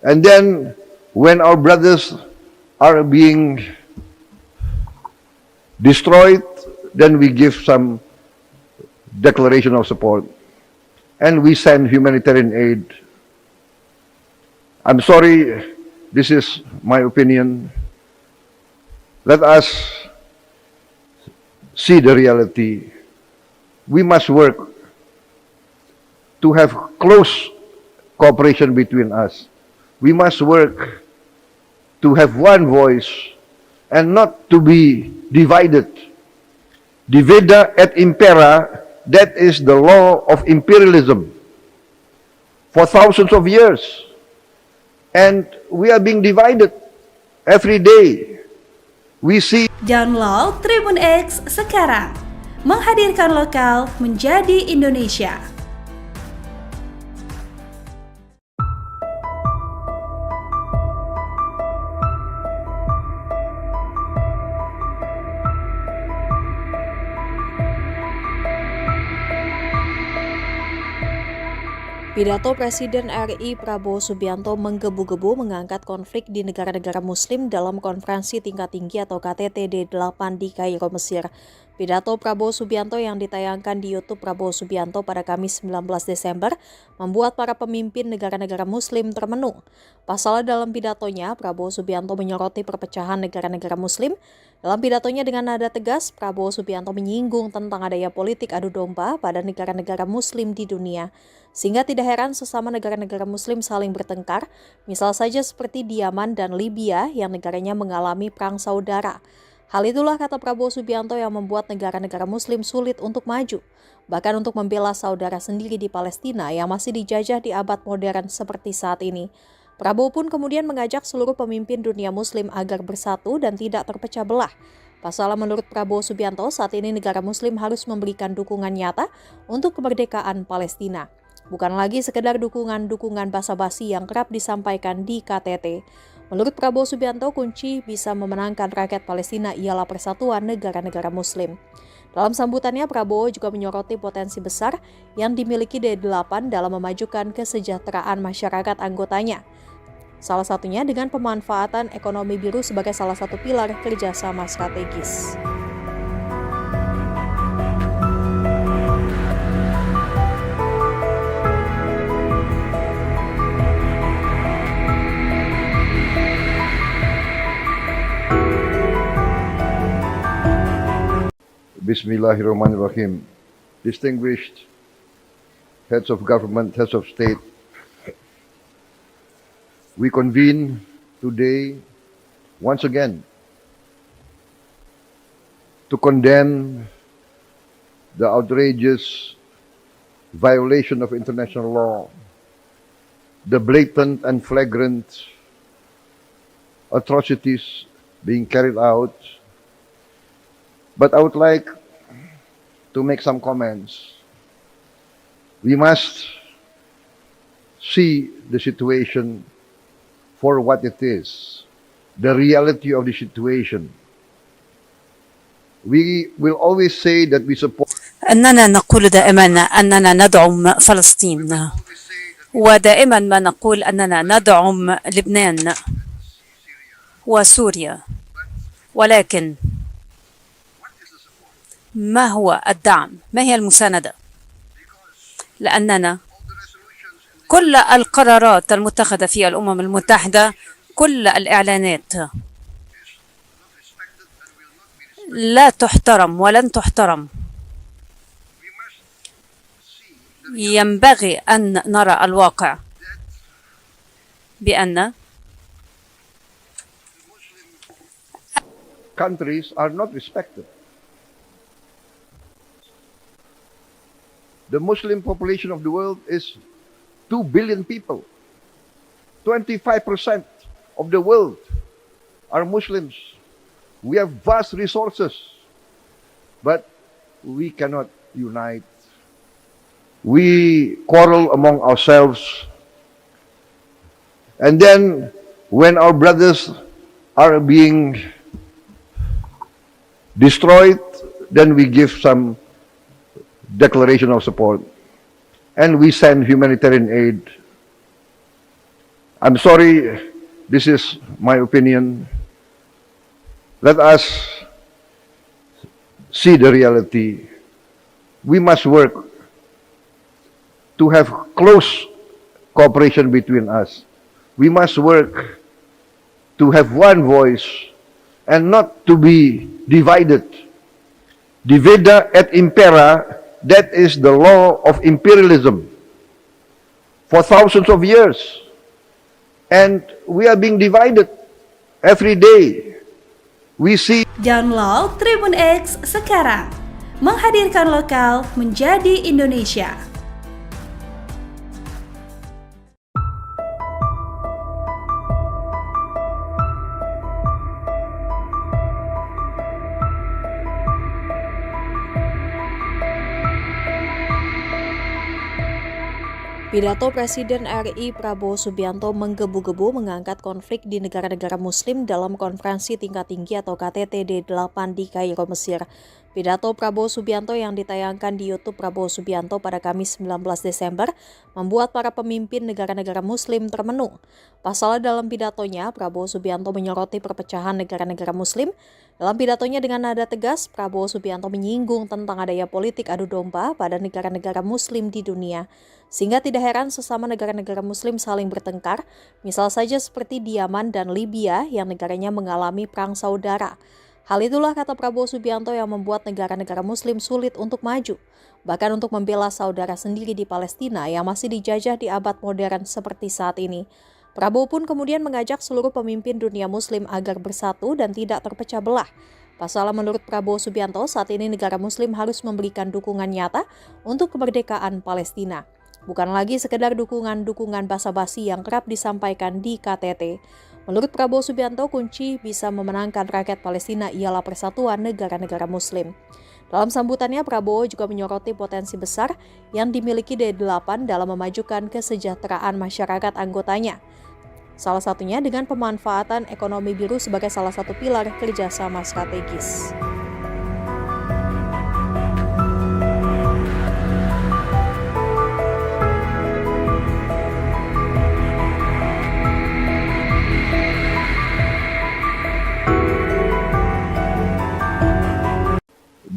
Speaker 1: And then, when our brothers are being destroyed, then we give some declaration of support, and we send humanitarian aid. I'm sorry, this is my opinion. Let us see the reality. We must work to have close cooperation between us. We must work to have one voice and not to be divided. Divida et impera, that is the law of imperialism for thousands of years. And we are being divided every day. We see
Speaker 3: Download Tribun X sekarang. Menghadirkan lokal menjadi Indonesia.
Speaker 4: Pidato Presiden RI Prabowo Subianto menggebu-gebu mengangkat konflik di negara-negara Muslim dalam konferensi tingkat tinggi atau KTT D8 di Kairo, Mesir. Pidato Prabowo Subianto yang ditayangkan di YouTube Prabowo Subianto pada Kamis 19 Desember membuat para pemimpin negara-negara Muslim termenung. Pasalnya dalam pidatonya, Prabowo Subianto menyoroti perpecahan negara-negara Muslim. Dalam pidatonya dengan nada tegas, Prabowo Subianto menyinggung tentang adanya politik adu domba pada negara-negara Muslim di dunia. Sehingga tidak heran sesama negara-negara Muslim saling bertengkar, misal saja seperti di Yaman dan Libya yang negaranya mengalami perang saudara. Hal itulah, kata Prabowo Subianto, yang membuat negara-negara Muslim sulit untuk maju, bahkan untuk membela saudara sendiri di Palestina yang masih dijajah di abad modern seperti saat ini. Prabowo pun kemudian mengajak seluruh pemimpin dunia Muslim agar bersatu dan tidak terpecah belah. Pasalnya menurut Prabowo Subianto, saat ini negara Muslim harus memberikan dukungan nyata untuk kemerdekaan Palestina. Bukan lagi sekedar dukungan-dukungan basa-basi yang kerap disampaikan di KTT. Menurut Prabowo Subianto, kunci bisa memenangkan rakyat Palestina ialah persatuan negara-negara Muslim. Dalam sambutannya, Prabowo juga menyoroti potensi besar yang dimiliki D8 dalam memajukan kesejahteraan masyarakat anggotanya. Salah satunya dengan pemanfaatan ekonomi biru sebagai salah satu pilar kerjasama strategis.
Speaker 1: Bismillahirrahmanirrahim. Distinguished heads of government, heads of state, we convene today once again to condemn the outrageous violation of international law, the blatant and flagrant atrocities being carried out. But I would like to make some comments. We must see the situation for what it is, the reality of the situation. We will always say that we support.
Speaker 2: أننا نقول دائما أننا ندعم فلسطين، ودائما ما نقول أننا ندعم لبنان وسوريا، ولكن ما هو الدعم؟ ما هي المساندة؟ لأننا كل القرارات المتخذة في الأمم المتحدة، كل الإعلانات لا تحترم ولن تحترم. ينبغي أن نرى الواقع بأن
Speaker 1: countries are not respected. The Muslim population of the world is 2 billion people. 25% of the world are Muslims. We have vast resources, but we cannot unite. We quarrel among ourselves. And then when our brothers are being destroyed, then we give some declaration of support, and we send humanitarian aid. I'm sorry, this is my opinion. Let us see the reality. We must work to have close cooperation between us. We must work to have one voice and not to be divided. Divida et impera, that is the law of imperialism for thousands of years. And we are being divided every day. We see
Speaker 3: Download Tribun X sekarang. Menghadirkan lokal menjadi Indonesia.
Speaker 4: Pidato Presiden RI Prabowo Subianto menggebu-gebu mengangkat konflik di negara-negara Muslim dalam konferensi tingkat tinggi atau KTT D8 di Kairo, Mesir. Pidato Prabowo Subianto yang ditayangkan di YouTube Prabowo Subianto pada Kamis 19 Desember membuat para pemimpin negara-negara Muslim termenung. Pasalnya dalam pidatonya, Prabowo Subianto menyoroti perpecahan negara-negara Muslim. Dalam pidatonya dengan nada tegas, Prabowo Subianto menyinggung tentang adanya politik adu domba pada negara-negara Muslim di dunia. Sehingga tidak heran sesama negara-negara Muslim saling bertengkar, misal saja seperti di Yaman dan Libya yang negaranya mengalami perang saudara. Hal itulah kata Prabowo Subianto yang membuat negara-negara Muslim sulit untuk maju, bahkan untuk membela saudara sendiri di Palestina yang masih dijajah di abad modern seperti saat ini. Prabowo pun kemudian mengajak seluruh pemimpin dunia Muslim agar bersatu dan tidak terpecah belah. Pasalnya menurut Prabowo Subianto, saat ini negara Muslim harus memberikan dukungan nyata untuk kemerdekaan Palestina. Bukan lagi sekedar dukungan-dukungan basa-basi yang kerap disampaikan di KTT. Menurut Prabowo Subianto, kunci bisa memenangkan rakyat Palestina ialah persatuan negara-negara Muslim. Dalam sambutannya, Prabowo juga menyoroti potensi besar yang dimiliki D8 dalam memajukan kesejahteraan masyarakat anggotanya. Salah satunya dengan pemanfaatan ekonomi biru sebagai salah satu pilar kerjasama strategis.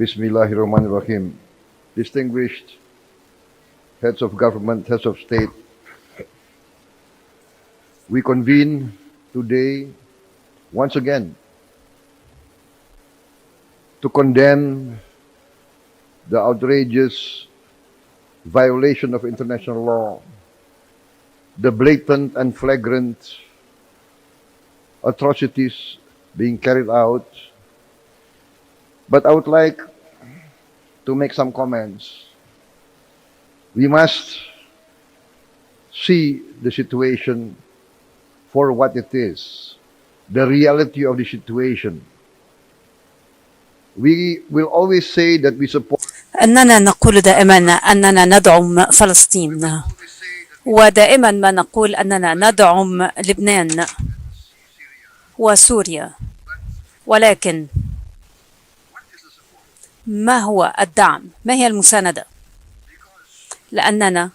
Speaker 1: Bismillahirrahmanirrahim. Distinguished heads of government, heads of state, we convene today once again to condemn the outrageous violation of international law, the blatant and flagrant atrocities being carried out. But I would like to make some comments. We must see the situation for what it is, the reality of the situation. We will always say that we support
Speaker 2: أننا نقول دائما أننا ندعم فلسطين، ودائما ما نقول أننا ندعم لبنان وسوريا، ولكن ما هو الدعم؟ ما هي المساندة؟ لأننا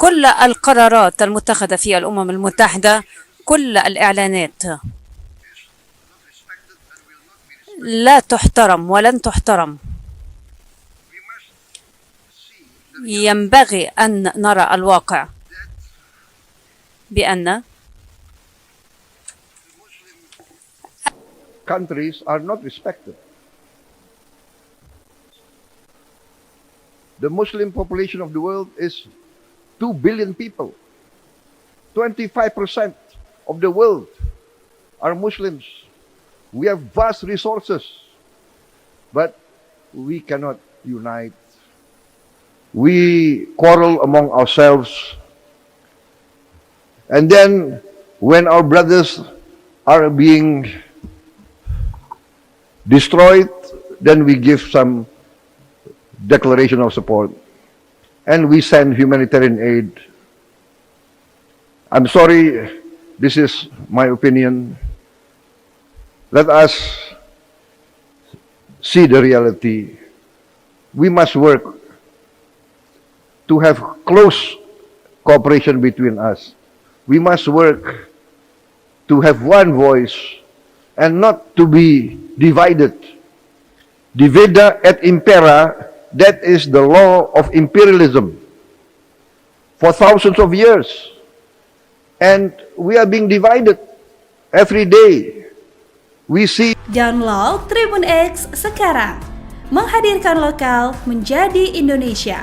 Speaker 2: كل القرارات المتخذة في الأمم المتحدة، كل الإعلانات لا تحترم ولن تحترم. ينبغي أن نرى الواقع بأن
Speaker 1: countries are not respected. The Muslim population of the world is 2 billion people. 25% of the world are Muslims. We have vast resources, but we cannot unite. We quarrel among ourselves. And then when our brothers are being destroyed, then we give some declaration of support, and we send humanitarian aid. I'm sorry, this is my opinion. Let us see the reality. We must work to have close cooperation between us. We must work to have one voice and not to be divided. Divida et impera, that is the law of imperialism for thousands of years. And we are being divided every day. We see
Speaker 3: Download Tribun X sekarang. Menghadirkan lokal menjadi Indonesia.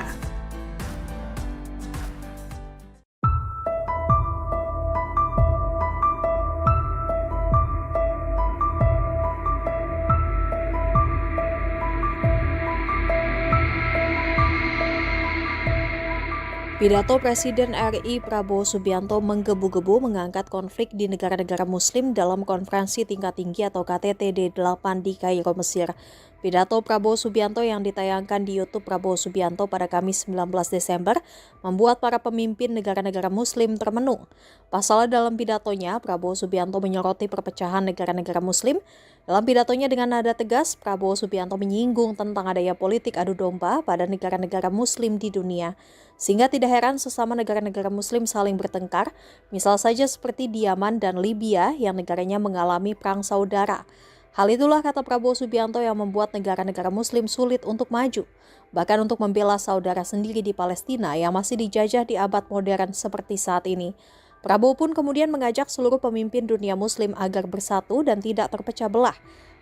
Speaker 4: Pidato Presiden RI Prabowo Subianto menggebu-gebu mengangkat konflik di negara-negara Muslim dalam konferensi tingkat tinggi atau KTT D8 di Kairo, Mesir. Pidato Prabowo Subianto yang ditayangkan di YouTube Prabowo Subianto pada Kamis 19 Desember membuat para pemimpin negara-negara Muslim termenung. Pasalnya dalam pidatonya, Prabowo Subianto menyoroti perpecahan negara-negara Muslim. Dalam pidatonya dengan nada tegas, Prabowo Subianto menyinggung tentang adanya politik adu domba pada negara-negara Muslim di dunia. Sehingga tidak heran sesama negara-negara Muslim saling bertengkar, misal saja seperti di Yaman dan Libya yang negaranya mengalami perang saudara. Hal itulah kata Prabowo Subianto yang membuat negara-negara Muslim sulit untuk maju, bahkan untuk membela saudara sendiri di Palestina yang masih dijajah di abad modern seperti saat ini. Prabowo pun kemudian mengajak seluruh pemimpin dunia Muslim agar bersatu dan tidak terpecah belah.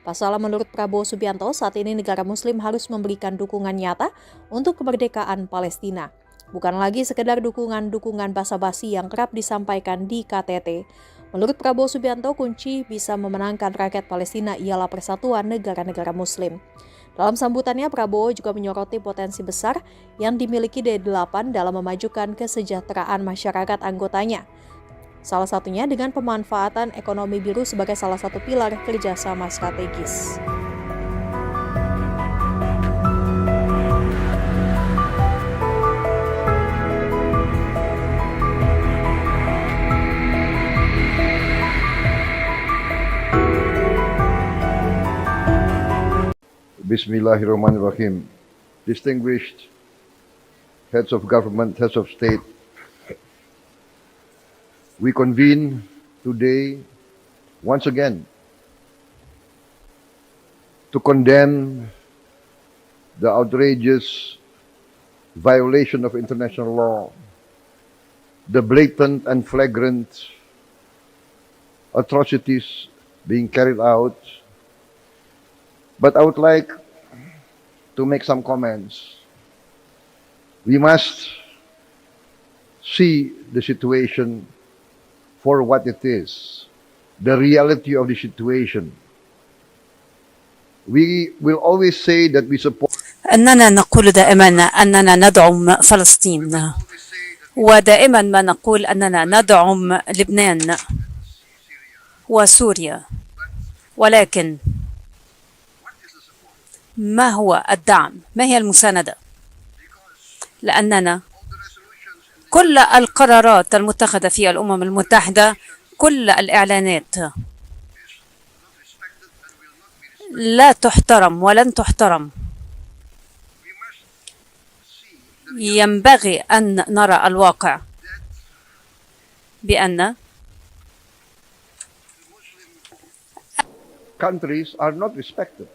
Speaker 4: Pasalnya menurut Prabowo Subianto, saat ini negara Muslim harus memberikan dukungan nyata untuk kemerdekaan Palestina. Bukan lagi sekedar dukungan-dukungan basa-basi yang kerap disampaikan di KTT. Menurut Prabowo Subianto, kunci bisa memenangkan rakyat Palestina ialah persatuan negara-negara Muslim. Dalam sambutannya, Prabowo juga menyoroti potensi besar yang dimiliki D8 dalam memajukan kesejahteraan masyarakat anggotanya. Salah satunya dengan pemanfaatan ekonomi biru sebagai salah satu pilar kerjasama strategis.
Speaker 1: Bismillahirrahmanirrahim. Distinguished heads of government, heads of state, we convene today once again to condemn the outrageous violation of international law, the blatant and flagrant atrocities being carried out. But I would like to make some comments. We must see the situation for what it is, the reality of the situation. We will always say that we support
Speaker 2: أننا نقول دائما أننا ندعم فلسطين، ودائما ما نقول أننا ندعم لبنان وسوريا، ولكن ما هو الدعم؟ ما هي المساندة؟ لأننا كل القرارات المتخذة في الأمم المتحدة، كل الإعلانات لا تحترم ولن تحترم. ينبغي أن نرى الواقع بأن
Speaker 1: countries are not respected.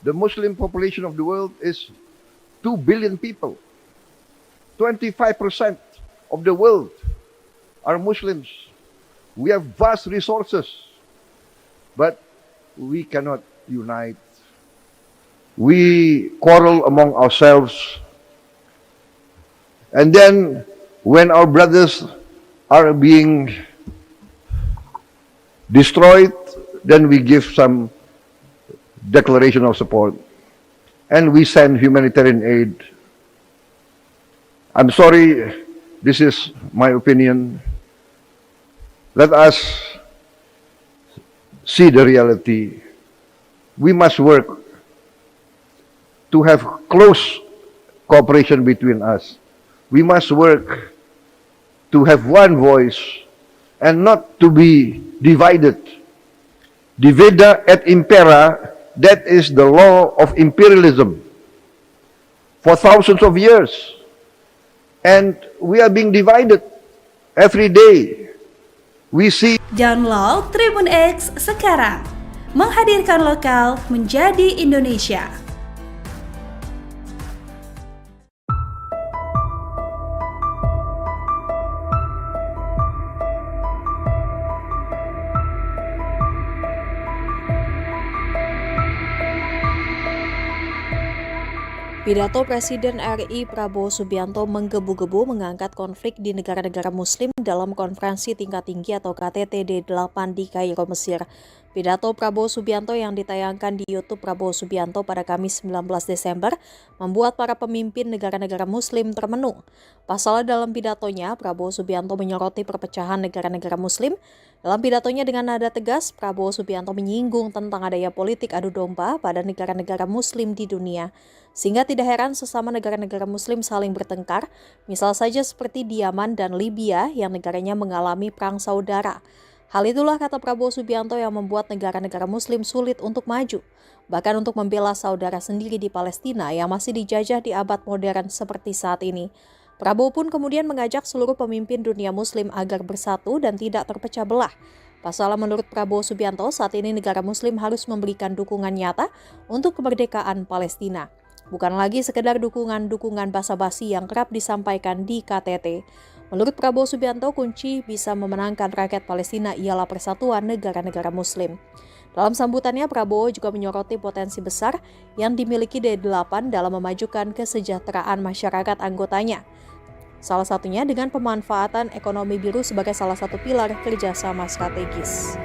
Speaker 1: The Muslim population of the world is 2 billion people. 25% of the world are Muslims. We have vast resources, but we cannot unite. We quarrel among ourselves. And then when our brothers are being destroyed, then we give some declaration of support and we send humanitarian aid. I'm sorry, this is my opinion. Let us see the reality. We must work to have close cooperation between us. We must work to have one voice and not to be divided. Divida et impera, that is the law of imperialism for thousands of years. And we are being divided every day. We see
Speaker 3: Download Tribun X sekarang. menghadirkan lokal menjadi Indonesia.
Speaker 4: Pidato Presiden RI Prabowo Subianto menggebu-gebu mengangkat konflik di negara-negara Muslim dalam konferensi tingkat tinggi atau KTT D8 di Kairo, Mesir. Pidato Prabowo Subianto yang ditayangkan di YouTube Prabowo Subianto pada Kamis 19 Desember membuat para pemimpin negara-negara Muslim termenung. Pasalnya dalam pidatonya, Prabowo Subianto menyoroti perpecahan negara-negara Muslim. Dalam pidatonya dengan nada tegas, Prabowo Subianto menyinggung tentang adanya politik adu domba pada negara-negara Muslim di dunia. Sehingga tidak heran sesama negara-negara Muslim saling bertengkar, misal saja seperti di Yaman dan Libya yang negaranya mengalami perang saudara. Hal itulah kata Prabowo Subianto yang membuat negara-negara Muslim sulit untuk maju, bahkan untuk membela saudara sendiri di Palestina yang masih dijajah di abad modern seperti saat ini. Prabowo pun kemudian mengajak seluruh pemimpin dunia Muslim agar bersatu dan tidak terpecah belah. Pasalnya menurut Prabowo Subianto, saat ini negara Muslim harus memberikan dukungan nyata untuk kemerdekaan Palestina. Bukan lagi sekedar dukungan-dukungan basa-basi yang kerap disampaikan di KTT. Menurut Prabowo Subianto, kunci bisa memenangkan rakyat Palestina ialah persatuan negara-negara Muslim. Dalam sambutannya, Prabowo juga menyoroti potensi besar yang dimiliki D8 dalam memajukan kesejahteraan masyarakat anggotanya. Salah satunya dengan pemanfaatan ekonomi biru sebagai salah satu pilar kerjasama strategis.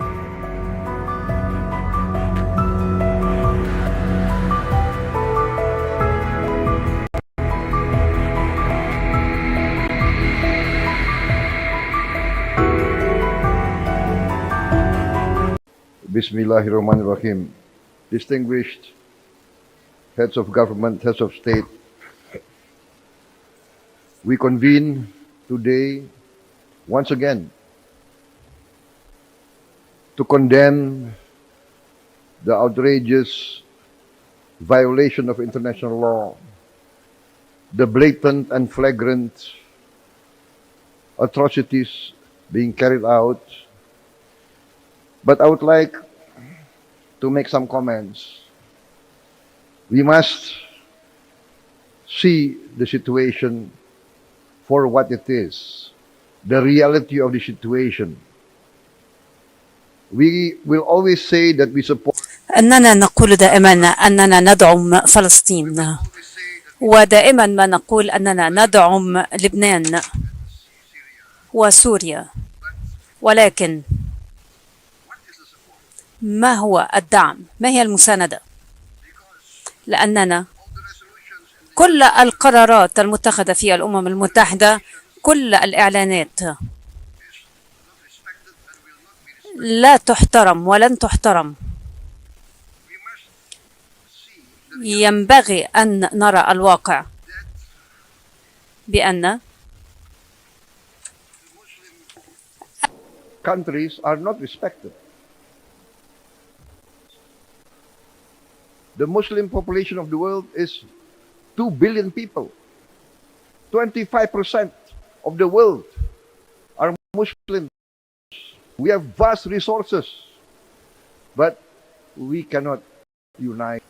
Speaker 1: Bismillahirrahmanirrahim. Distinguished heads of government, heads of state, we convene today once again to condemn the outrageous violation of international law, the blatant and flagrant atrocities being carried out. But I would like to make some comments. We must see the situation for what it is, the reality of the situation. We will always say that we support
Speaker 2: أننا نقول دائما أننا ندعم فلسطين، ودائما ما نقول أننا ندعم لبنان وسوريا، ولكن ما هو الدعم؟ ما هي المساندة؟ لأننا كل القرارات المتخذة في الأمم المتحدة، كل الإعلانات لا تحترم ولن تحترم. ينبغي أن نرى الواقع بأن
Speaker 1: countries are not respected. The Muslim population of the world is 2 billion people. 25% of the world are Muslims. We have vast resources, but we cannot unite.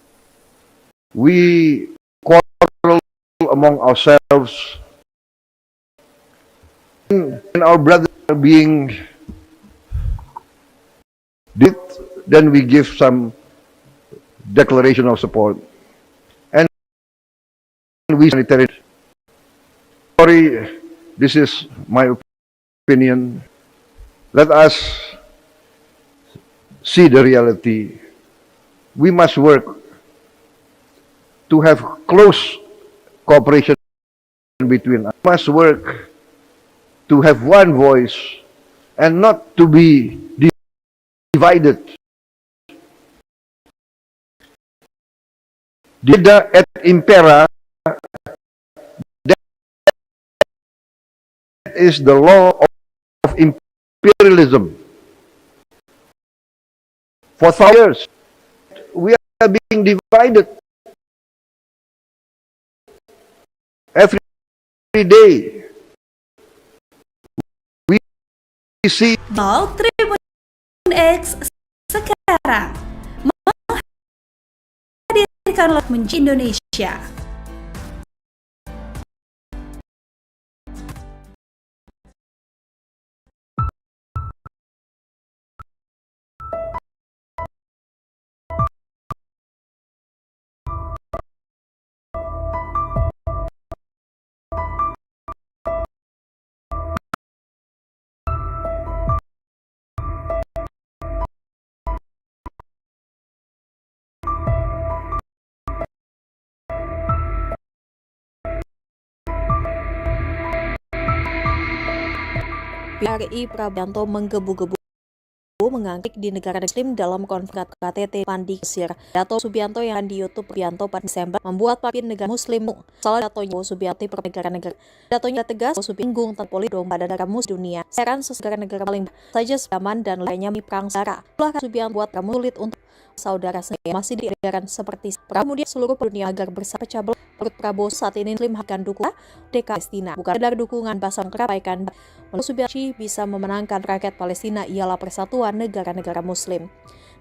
Speaker 1: We quarrel among ourselves, and our brothers are being did, then we give some declaration of support, and we sanitary. Sorry, this is my opinion. Let us see the reality. We must work to have close cooperation between us. We must work to have one voice and not to be divided. Divide et impera, that is the law of imperialism. For thousands years, we are being divided. Every day, we see
Speaker 3: Tribun X sekarang menghadirkan menjadi Indonesia.
Speaker 4: RI Prabowo menggebu-gebu mengangkat di negara muslim dalam konflik KTT Pandi Mesir. Dato Subianto yang di YouTube Subianto pada Desember membuat pemimpin negara muslim salah satunya Subianto per negara-negara. Datonya tegas Subinggung terpolitik pada negara muslim dunia. Seran negara negara paling saja aman dan lainnya perang sara. Itulah Subianto buat kamu sulit untuk saudara saya masih di negara seperti kemudian seluruh dunia agar bersama cabel perut Prabowo saat ini muslim akan dukung DK Palestina bukan sekedar dukungan pasang kerapaikan menurut Subianto bisa memenangkan rakyat Palestina ialah persatuan negara-negara muslim.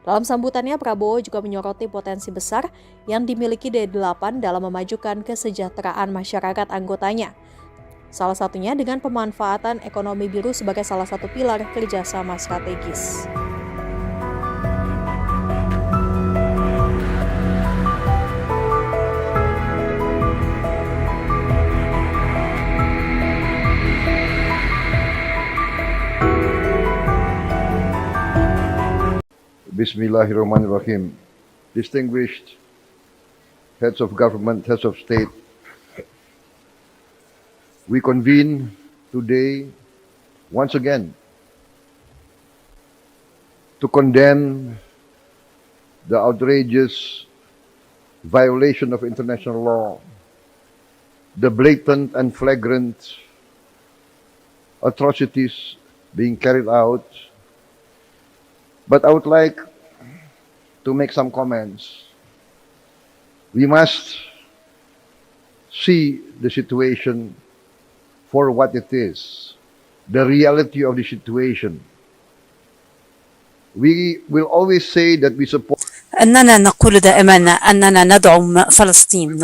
Speaker 4: Dalam sambutannya Prabowo juga menyoroti potensi besar yang dimiliki D8 dalam memajukan kesejahteraan masyarakat anggotanya. Salah satunya dengan pemanfaatan ekonomi biru sebagai salah satu pilar kerjasama strategis.
Speaker 1: Bismillahirrahmanirrahim. Distinguished heads of government, heads of state, we convene today once again to condemn the outrageous violation of international law, the blatant and flagrant atrocities being carried out. But I would like to make some comments. We must see the situation for what it is, the reality of the situation. We will always say that we support.
Speaker 2: أننا نقول دائما أننا ندعم فلسطين،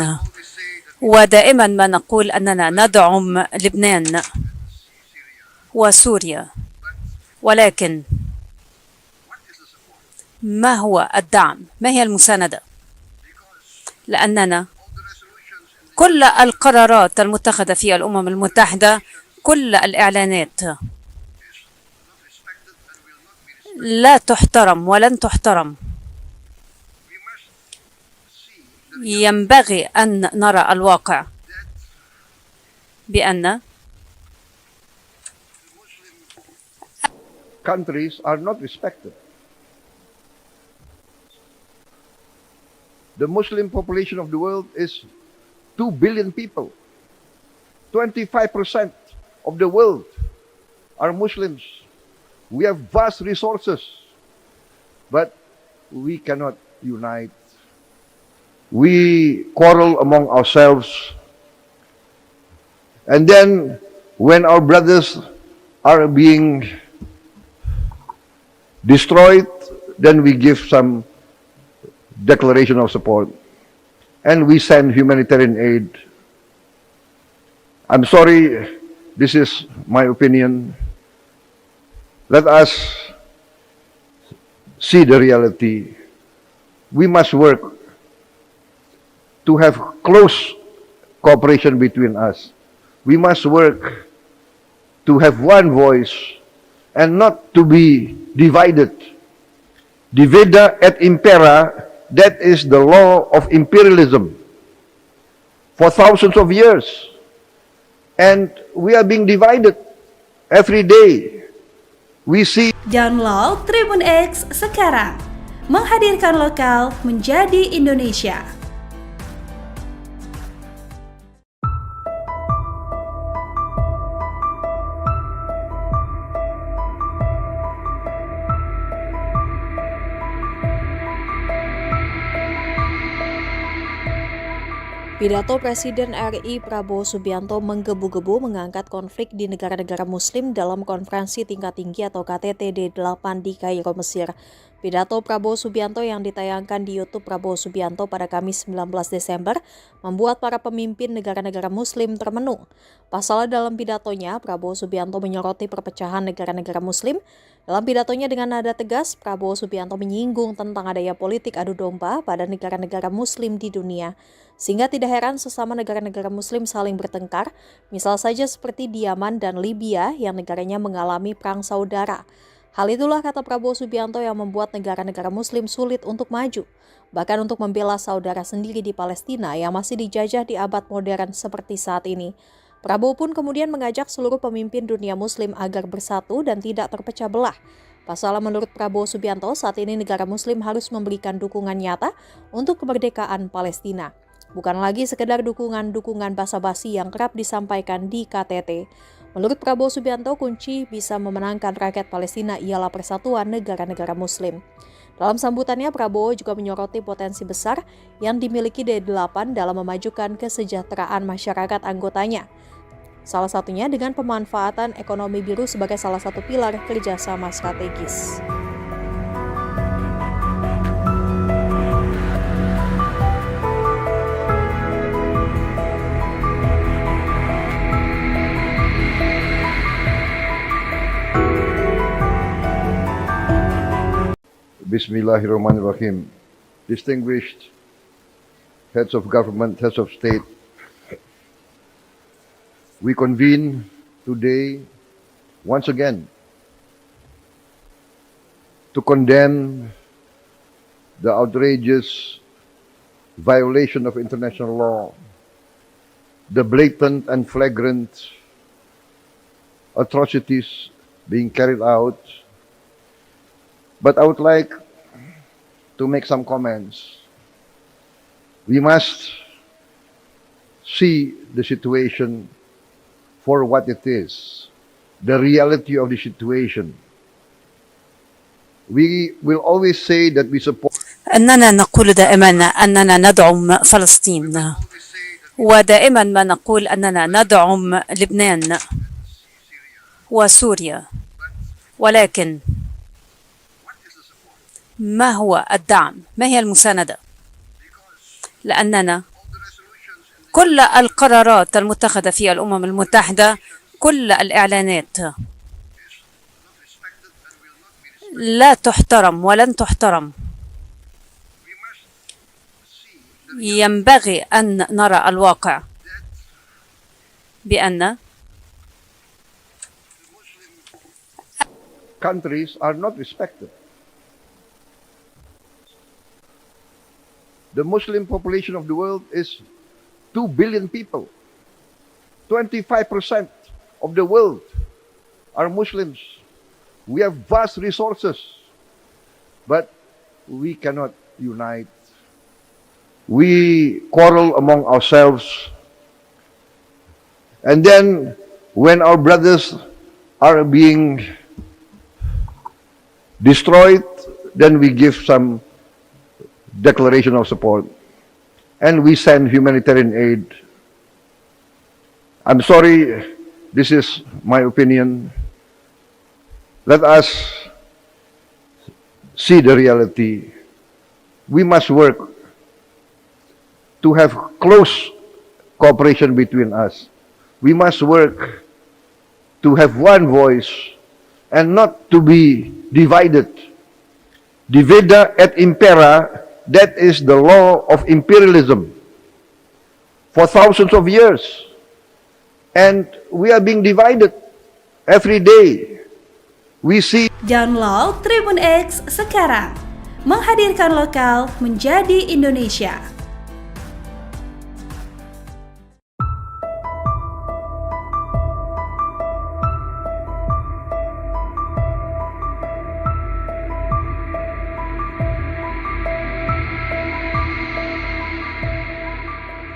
Speaker 2: ودائما ما نقول أننا ندعم لبنان وسوريا، ولكن ما هو الدعم؟ ما هي المساندة؟ لأننا كل القرارات المتخذة في الأمم المتحدة، كل الإعلانات لا تحترم ولن تحترم. ينبغي أن نرى الواقع بأن
Speaker 1: countries are not respected. The Muslim population of the world is 2 billion people. 25% of the world are Muslims. We have vast resources, but we cannot unite. We quarrel among ourselves. And then when our brothers are being destroyed, then we give some declaration of support, and we send humanitarian aid. I'm sorry, this is my opinion. Let us see the reality. We must work to have close cooperation between us. We must work to have one voice and not to be divided. Divida et impera. That is the law of imperialism for thousands of years. And we are being divided every day. We see.
Speaker 3: Download Tribun X sekarang. Menghadirkan lokal menjadi Indonesia.
Speaker 4: Pidato Presiden RI Prabowo Subianto menggebu-gebu mengangkat konflik di negara-negara muslim dalam konferensi tingkat tinggi atau KTT D8 di Kairo, Mesir. Pidato Prabowo Subianto yang ditayangkan di YouTube Prabowo Subianto pada Kamis 19 Desember membuat para pemimpin negara-negara Muslim termenung. Pasalnya dalam pidatonya, Prabowo Subianto menyoroti perpecahan negara-negara Muslim. Dalam pidatonya dengan nada tegas, Prabowo Subianto menyinggung tentang adanya politik adu domba pada negara-negara Muslim di dunia. Sehingga tidak heran sesama negara-negara Muslim saling bertengkar, misal saja seperti di Yaman dan Libya yang negaranya mengalami perang saudara. Hal itulah kata Prabowo Subianto yang membuat negara-negara Muslim sulit untuk maju, bahkan untuk membela saudara sendiri di Palestina yang masih dijajah di abad modern seperti saat ini. Prabowo pun kemudian mengajak seluruh pemimpin dunia Muslim agar bersatu dan tidak terpecah belah. Pasalnya menurut Prabowo Subianto, saat ini negara Muslim harus memberikan dukungan nyata untuk kemerdekaan Palestina. Bukan lagi sekedar dukungan-dukungan basa-basi yang kerap disampaikan di KTT. Menurut Prabowo Subianto, kunci bisa memenangkan rakyat Palestina ialah persatuan negara-negara Muslim. Dalam sambutannya, Prabowo juga menyoroti potensi besar yang dimiliki D8 dalam memajukan kesejahteraan masyarakat anggotanya. Salah satunya dengan pemanfaatan ekonomi biru sebagai salah satu pilar kerjasama strategis.
Speaker 1: Bismillahirrahmanirrahim. Distinguished heads of government, heads of state, we convene today once again to condemn the outrageous violation of international law, the blatant and flagrant atrocities being carried out. But I would like to make some comments. We must see the situation for what it is, the reality of the situation. We will always say that we support
Speaker 2: أننا نقول دائما أننا ندعم فلسطين، ودائما ما نقول أننا ندعم لبنان وسوريا، ولكن ما هو الدعم؟ ما هي المساندة؟ لأننا كل القرارات المتخذة في الأمم المتحدة، كل الإعلانات لا تحترم ولن تحترم. ينبغي أن نرى الواقع بأن
Speaker 1: countries are not respected. The Muslim population of the world is 2 billion people. 25% of the world are Muslims. We have vast resources, but we cannot unite. We quarrel among ourselves. And then when our brothers are being destroyed, then we give some declaration of support and we send humanitarian aid. I'm sorry, this is my opinion. Let us see the reality. We must work to have close cooperation between us. We must work to have one voice and not to be divided. Divida et impera, that is the law of imperialism for thousands of years. And we are being divided every day. We see.
Speaker 3: Download Tribun X sekarang, menghadirkan lokal menjadi Indonesia.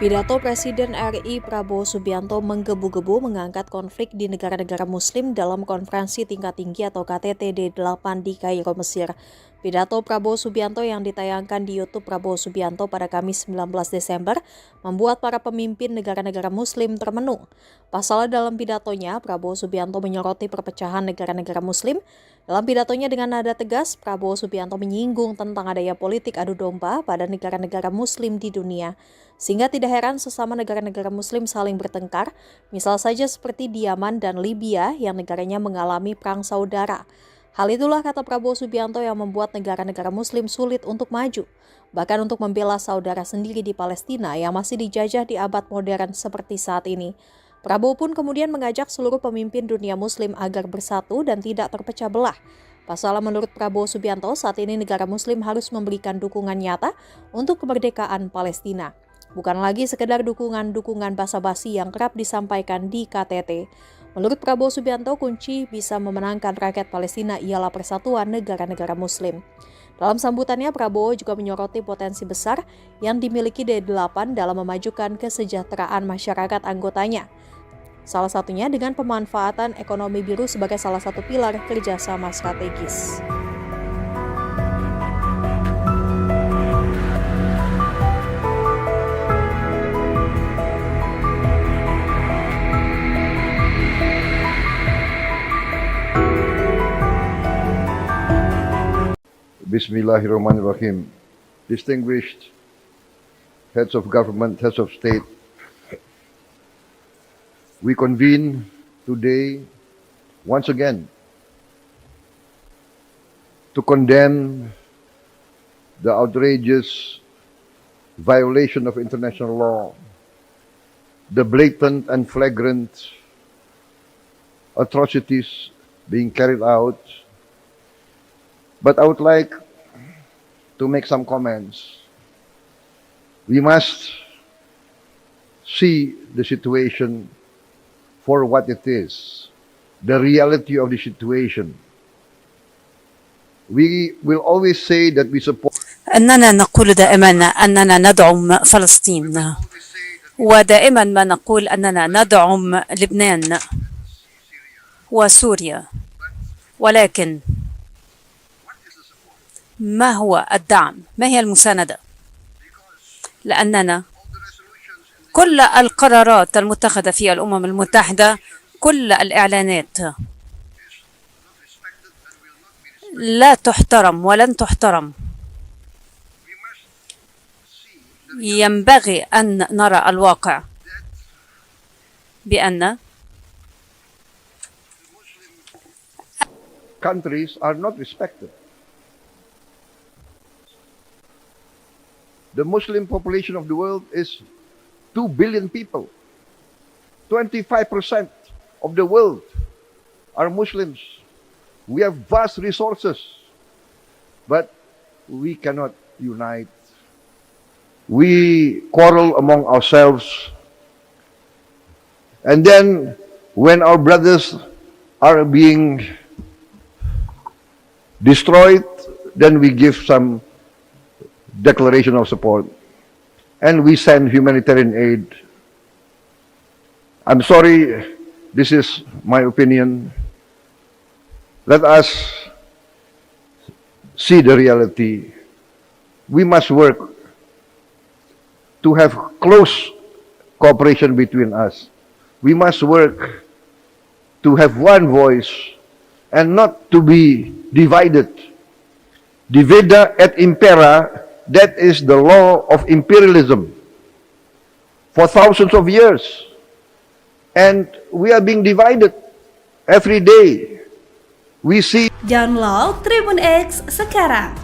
Speaker 4: Pidato Presiden RI Prabowo Subianto menggebu-gebu mengangkat konflik di negara-negara Muslim dalam konferensi tingkat tinggi atau KTT D8 di Kairo, Mesir. Pidato Prabowo Subianto yang ditayangkan di YouTube Prabowo Subianto pada Kamis 19 Desember membuat para pemimpin negara-negara Muslim termenung. Pasalnya dalam pidatonya, Prabowo Subianto menyoroti perpecahan negara-negara Muslim. Dalam pidatonya dengan nada tegas, Prabowo Subianto menyinggung tentang adanya politik adu domba pada negara-negara Muslim di dunia, sehingga tidak heran sesama negara-negara Muslim saling bertengkar, misal saja seperti di Yaman dan Libya yang negaranya mengalami perang saudara. Hal itulah, kata Prabowo Subianto, yang membuat negara-negara Muslim sulit untuk maju, bahkan untuk membela saudara sendiri di Palestina yang masih dijajah di abad modern seperti saat ini. Prabowo pun kemudian mengajak seluruh pemimpin dunia Muslim agar bersatu dan tidak terpecah belah. Pasalnya menurut Prabowo Subianto, saat ini negara Muslim harus memberikan dukungan nyata untuk kemerdekaan Palestina. Bukan lagi sekedar dukungan-dukungan basa-basi yang kerap disampaikan di KTT. Menurut Prabowo Subianto, kunci bisa memenangkan rakyat Palestina ialah persatuan negara-negara Muslim. Dalam sambutannya, Prabowo juga menyoroti potensi besar yang dimiliki D8 dalam memajukan kesejahteraan masyarakat anggotanya. Salah satunya dengan pemanfaatan ekonomi biru sebagai salah satu pilar kerjasama strategis.
Speaker 1: Bismillahirrahmanirrahim. Distinguished heads of government, heads of state, we convene today once again to condemn the outrageous violation of international law, the blatant and flagrant atrocities being carried out. But I would like to make some comments. We must see the situation for what it is, the reality of the situation. We will always say that we support
Speaker 2: أننا نقول دائما أننا ندعم فلسطين، ودائما ما نقول أننا ندعم لبنان وسوريا، ولكن ما هو الدعم؟ ما هي المساندة؟ لأننا كل القرارات المتخذة في الأمم المتحدة، كل الإعلانات لا تحترم ولن تحترم. ينبغي أن نرى الواقع بأن
Speaker 1: countries are not respected. The Muslim population of the world is 2 billion people. 25% of the world are Muslims. We have vast resources, but we cannot unite. We quarrel among ourselves. And then when our brothers are being destroyed, then we give some declaration of support, and we send humanitarian aid. I'm sorry, this is my opinion. Let us see the reality. We must work to have close cooperation between us. We must work to have one voice and not to be divided. Divida et impera, that is the law of imperialism for thousands of years. And we are being divided every day. We see.
Speaker 3: Download Tribun X sekarang,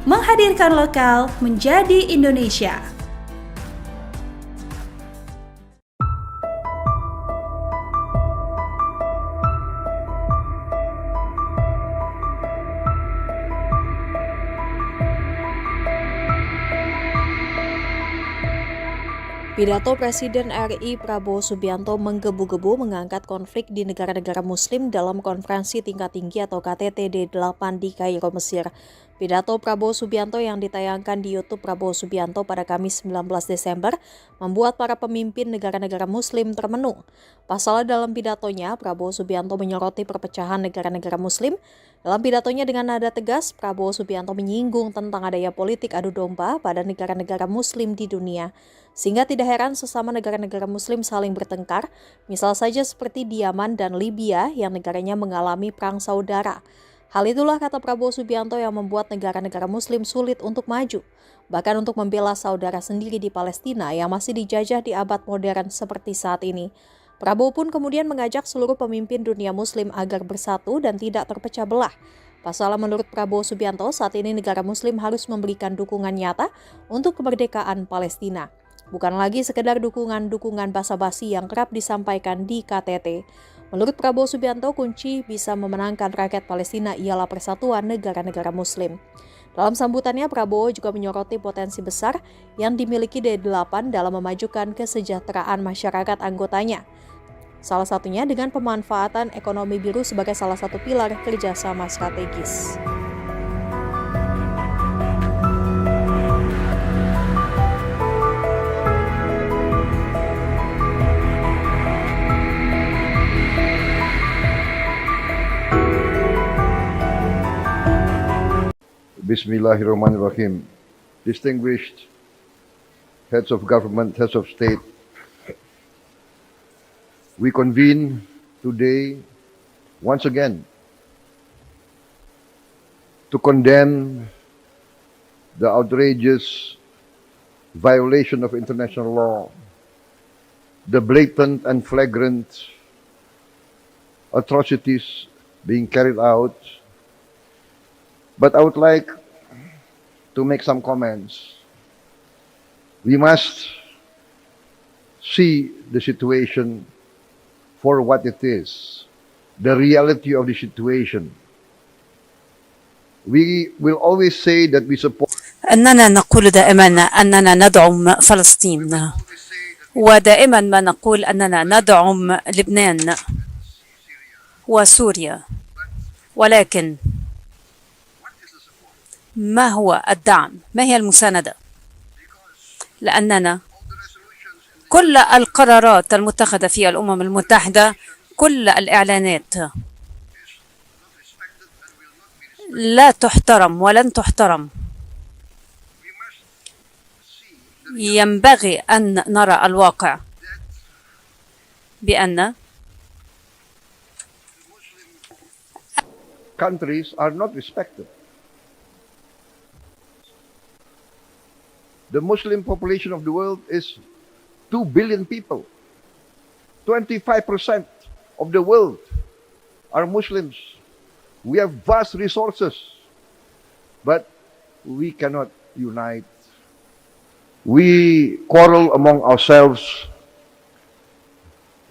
Speaker 3: menghadirkan lokal menjadi Indonesia.
Speaker 4: Pidato Presiden RI Prabowo Subianto menggebu-gebu mengangkat konflik di negara-negara Muslim dalam konferensi tingkat tinggi atau KTT D8 di Kairo, Mesir. Pidato Prabowo Subianto yang ditayangkan di YouTube Prabowo Subianto pada Kamis 19 Desember membuat para pemimpin negara-negara Muslim termenung. Pasalnya dalam pidatonya, Prabowo Subianto menyoroti perpecahan negara-negara Muslim. Dalam pidatonya dengan nada tegas, Prabowo Subianto menyinggung tentang adanya politik adu domba pada negara-negara Muslim di dunia, sehingga tidak heran sesama negara-negara Muslim saling bertengkar, misal saja seperti di Yaman dan Libya yang negaranya mengalami perang saudara. Hal itulah kata Prabowo Subianto yang membuat negara-negara Muslim sulit untuk maju, bahkan untuk membela saudara sendiri di Palestina yang masih dijajah di abad modern seperti saat ini. Prabowo pun kemudian mengajak seluruh pemimpin dunia Muslim agar bersatu dan tidak terpecah belah. Pasalnya menurut Prabowo Subianto, saat ini negara Muslim harus memberikan dukungan nyata untuk kemerdekaan Palestina. Bukan lagi sekedar dukungan-dukungan basa-basi yang kerap disampaikan di KTT. Menurut Prabowo Subianto, kunci bisa memenangkan rakyat Palestina ialah persatuan negara-negara Muslim. Dalam sambutannya, Prabowo juga menyoroti potensi besar yang dimiliki D8 dalam memajukan kesejahteraan masyarakat anggotanya. Salah satunya dengan pemanfaatan ekonomi biru sebagai salah satu pilar kerjasama strategis.
Speaker 1: Bismillahirrahmanirrahim. Distinguished heads of government, heads of state, we convene today once again to condemn the outrageous violation of international law, the blatant and flagrant atrocities being carried out. But I would like to make some comments. We must see the situation for what it is, the reality of the situation. We will always say that we support
Speaker 2: أننا نقول دائما أننا ندعم فلسطين، ودائما ما نقول أننا ندعم لبنان وسوريا، ولكن ما هو الدعم؟ ما هي المساندة؟ لأننا كل القرارات المتخذة في الأمم المتحدة، كل الإعلانات لا تحترم ولن تحترم. ينبغي أن نرى الواقع بأن
Speaker 1: countries are not respected. The Muslim population of the world is 2 billion people. 25% of the world are Muslims. We have vast resources, but we cannot unite. We quarrel among ourselves.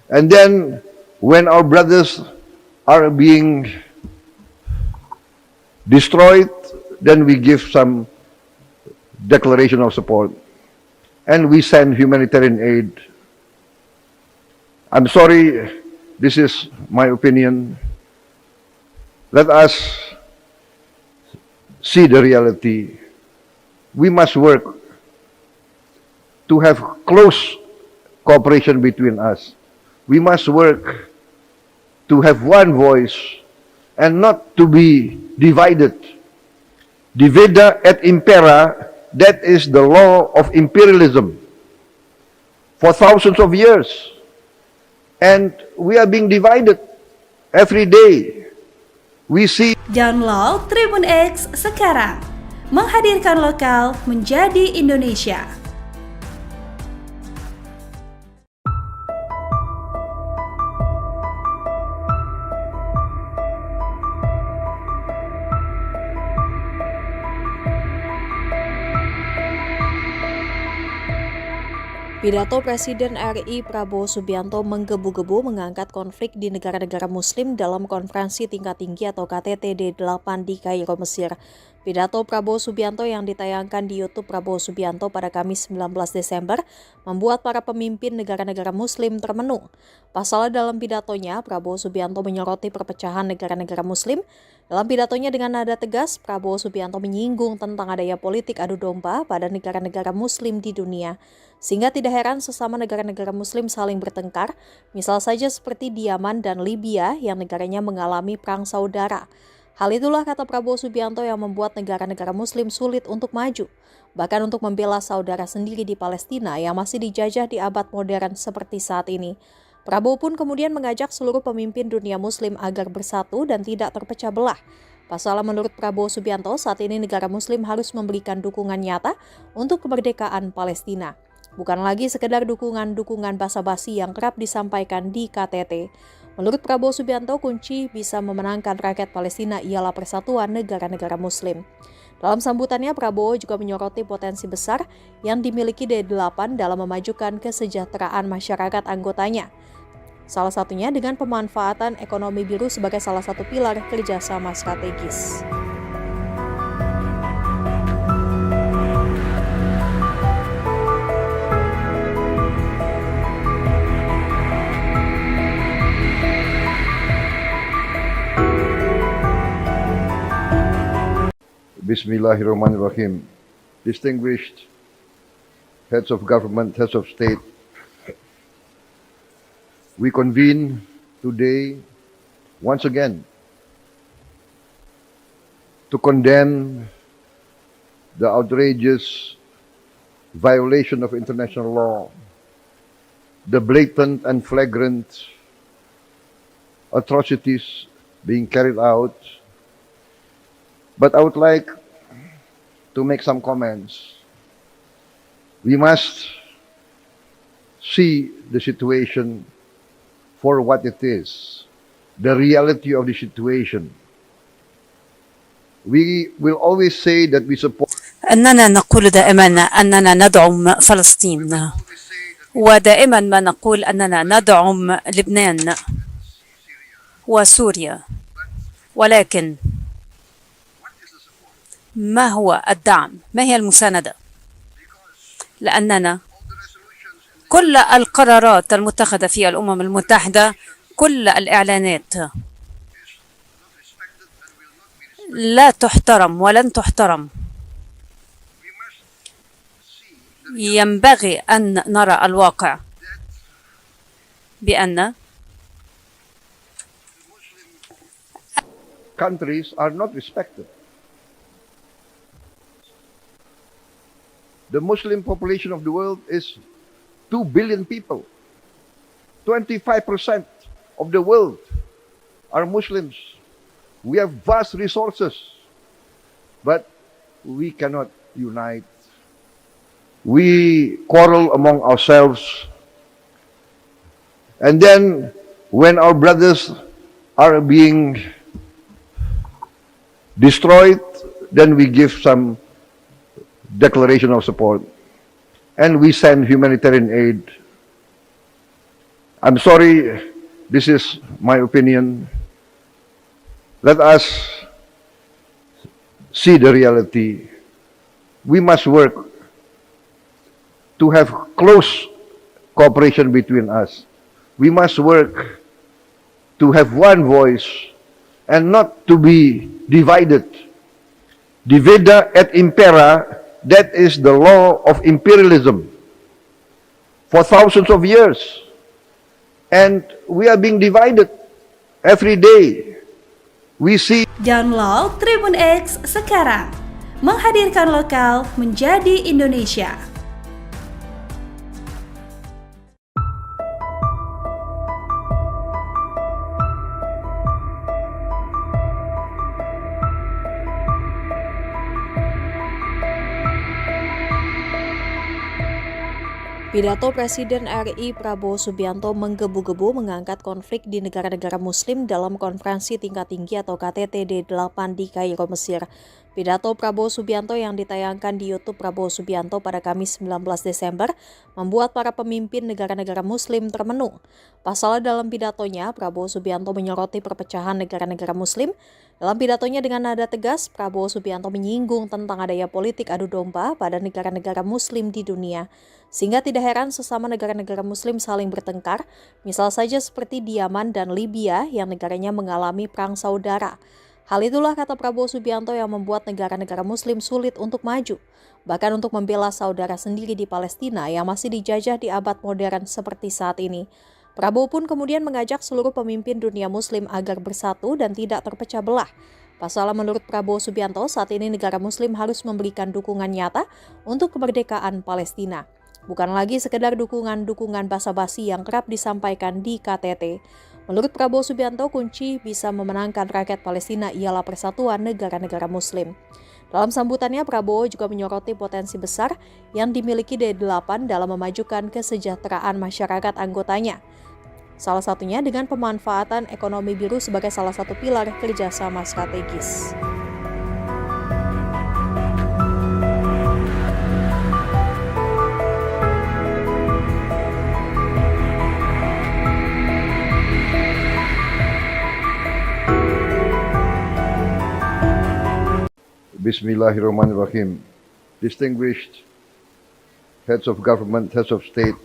Speaker 1: And then when our brothers are being destroyed, then we give some declaration of support, and we send humanitarian aid. I'm sorry, this is my opinion. Let us see the reality. We must work to have close cooperation between us. We must work to have one voice and not to be divided. Divida et impera. That is the law of imperialism for thousands of years. And we are being divided every day. We see.
Speaker 3: Download Tribun X sekarang. Menghadirkan lokal menjadi Indonesia.
Speaker 4: Pidato Presiden RI Prabowo Subianto menggebu-gebu mengangkat konflik di negara-negara Muslim dalam konferensi tingkat tinggi atau KTT D8 di Kairo, Mesir. Pidato Prabowo Subianto yang ditayangkan di YouTube Prabowo Subianto pada Kamis 19 Desember membuat para pemimpin negara-negara Muslim termenung. Pasalnya dalam pidatonya, Prabowo Subianto menyoroti perpecahan negara-negara Muslim. Dalam pidatonya dengan nada tegas, Prabowo Subianto menyinggung tentang adanya politik adu domba pada negara-negara Muslim di dunia. Sehingga tidak heran sesama negara-negara Muslim saling bertengkar, misal saja seperti di Yaman dan Libya yang negaranya mengalami perang saudara. Hal itulah kata Prabowo Subianto yang membuat negara-negara Muslim sulit untuk maju, bahkan untuk membela saudara sendiri di Palestina yang masih dijajah di abad modern seperti saat ini. Prabowo pun kemudian mengajak seluruh pemimpin dunia Muslim agar bersatu dan tidak terpecah belah. Pasalnya menurut Prabowo Subianto, saat ini negara muslim harus memberikan dukungan nyata untuk kemerdekaan Palestina. Bukan lagi sekedar dukungan basa-basi yang kerap disampaikan di KTT. Menurut Prabowo Subianto, kunci bisa memenangkan rakyat Palestina ialah persatuan negara-negara muslim. Dalam sambutannya, Prabowo juga menyoroti potensi besar yang dimiliki D8 dalam memajukan kesejahteraan masyarakat anggotanya. Salah satunya dengan pemanfaatan ekonomi biru sebagai salah satu pilar kerjasama strategis.
Speaker 1: Bismillahirrahmanirrahim. Distinguished heads of government, heads of state, we convene today once again to condemn the outrageous violation of international law, the blatant and flagrant atrocities being carried out. But I would like to make some comments. We must see the situation for what it is, the reality of the situation. We will always say that we support
Speaker 2: أننا نقول دائما أننا ندعم فلسطين، ودائما ما نقول أننا ندعم لبنان وسوريا، ولكن ما هو الدعم؟ ما هي المساندة؟ لأننا كل القرارات المتخذة في الأمم المتحدة، كل الإعلانات لا تحترم ولن تحترم. ينبغي أن نرى الواقع بأن
Speaker 1: countries are not respected. The Muslim population of the world is 2 billion people. 25% of the world are Muslims. We have vast resources, but we cannot unite. We quarrel among ourselves. And then when our brothers are being destroyed, then we give some declaration of support, and we send humanitarian aid. I'm sorry, this is my opinion. Let us see the reality. We must work to have close cooperation between us. We must work to have one voice and not to be divided. Divida et impera. That is the law of imperialism for thousands of years. And we are being divided every day. We see.
Speaker 3: Download Tribun X sekarang. Menghadirkan lokal menjadi Indonesia.
Speaker 4: Pidato Presiden RI Prabowo Subianto menggebu-gebu mengangkat konflik di negara-negara muslim dalam konferensi tingkat tinggi atau KTT D8 di Kairo, Mesir. Pidato Prabowo Subianto yang ditayangkan di YouTube Prabowo Subianto pada Kamis 19 Desember membuat para pemimpin negara-negara muslim termenung. Pasalnya dalam pidatonya, Prabowo Subianto menyoroti perpecahan negara-negara muslim. Dalam pidatonya dengan nada tegas, Prabowo Subianto menyinggung tentang adanya politik adu domba pada negara-negara muslim di dunia. Sehingga tidak heran sesama negara-negara muslim saling bertengkar, misal saja seperti di Yaman dan Libya yang negaranya mengalami perang saudara. Hal itulah kata Prabowo Subianto yang membuat negara-negara muslim sulit untuk maju, bahkan untuk membela saudara sendiri di Palestina yang masih dijajah di abad modern seperti saat ini. Prabowo pun kemudian mengajak seluruh pemimpin dunia muslim agar bersatu dan tidak terpecah belah. Pasalnya menurut Prabowo Subianto, saat ini negara muslim harus memberikan dukungan nyata untuk kemerdekaan Palestina. Bukan lagi sekedar dukungan basa-basi yang kerap disampaikan di KTT. Menurut Prabowo Subianto, kunci bisa memenangkan rakyat Palestina ialah persatuan negara-negara Muslim. Dalam sambutannya, Prabowo juga menyoroti potensi besar yang dimiliki D8 dalam memajukan kesejahteraan masyarakat anggotanya. Salah satunya dengan pemanfaatan ekonomi biru sebagai salah satu pilar kerjasama strategis.
Speaker 1: Bismillahirrahmanirrahim. Distinguished heads of government, heads of state,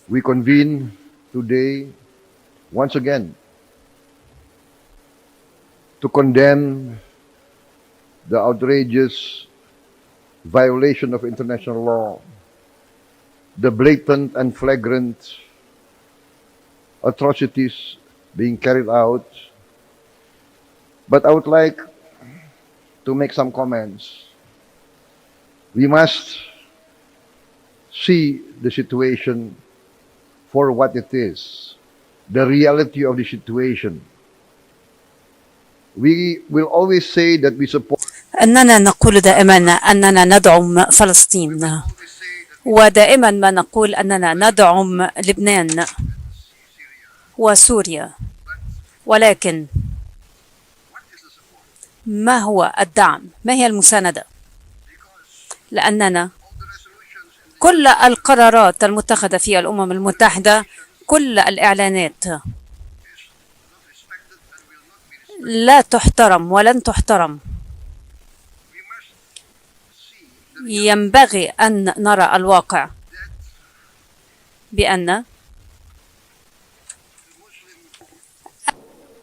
Speaker 1: we convene today once again to condemn the outrageous violation of international law, the blatant and flagrant atrocities being carried out. But I would like to make some comments. We must see the situation for what it is, the reality of the situation. We will always say that we support
Speaker 2: أننا نقول دائما أننا ندعم فلسطين، ودائما ما نقول أننا ندعم لبنان وسوريا، ولكن ما هو الدعم؟ ما هي المساندة؟ لأننا كل القرارات المتخذة في الأمم المتحدة، كل الإعلانات لا تحترم ولن تحترم. ينبغي أن نرى الواقع بأن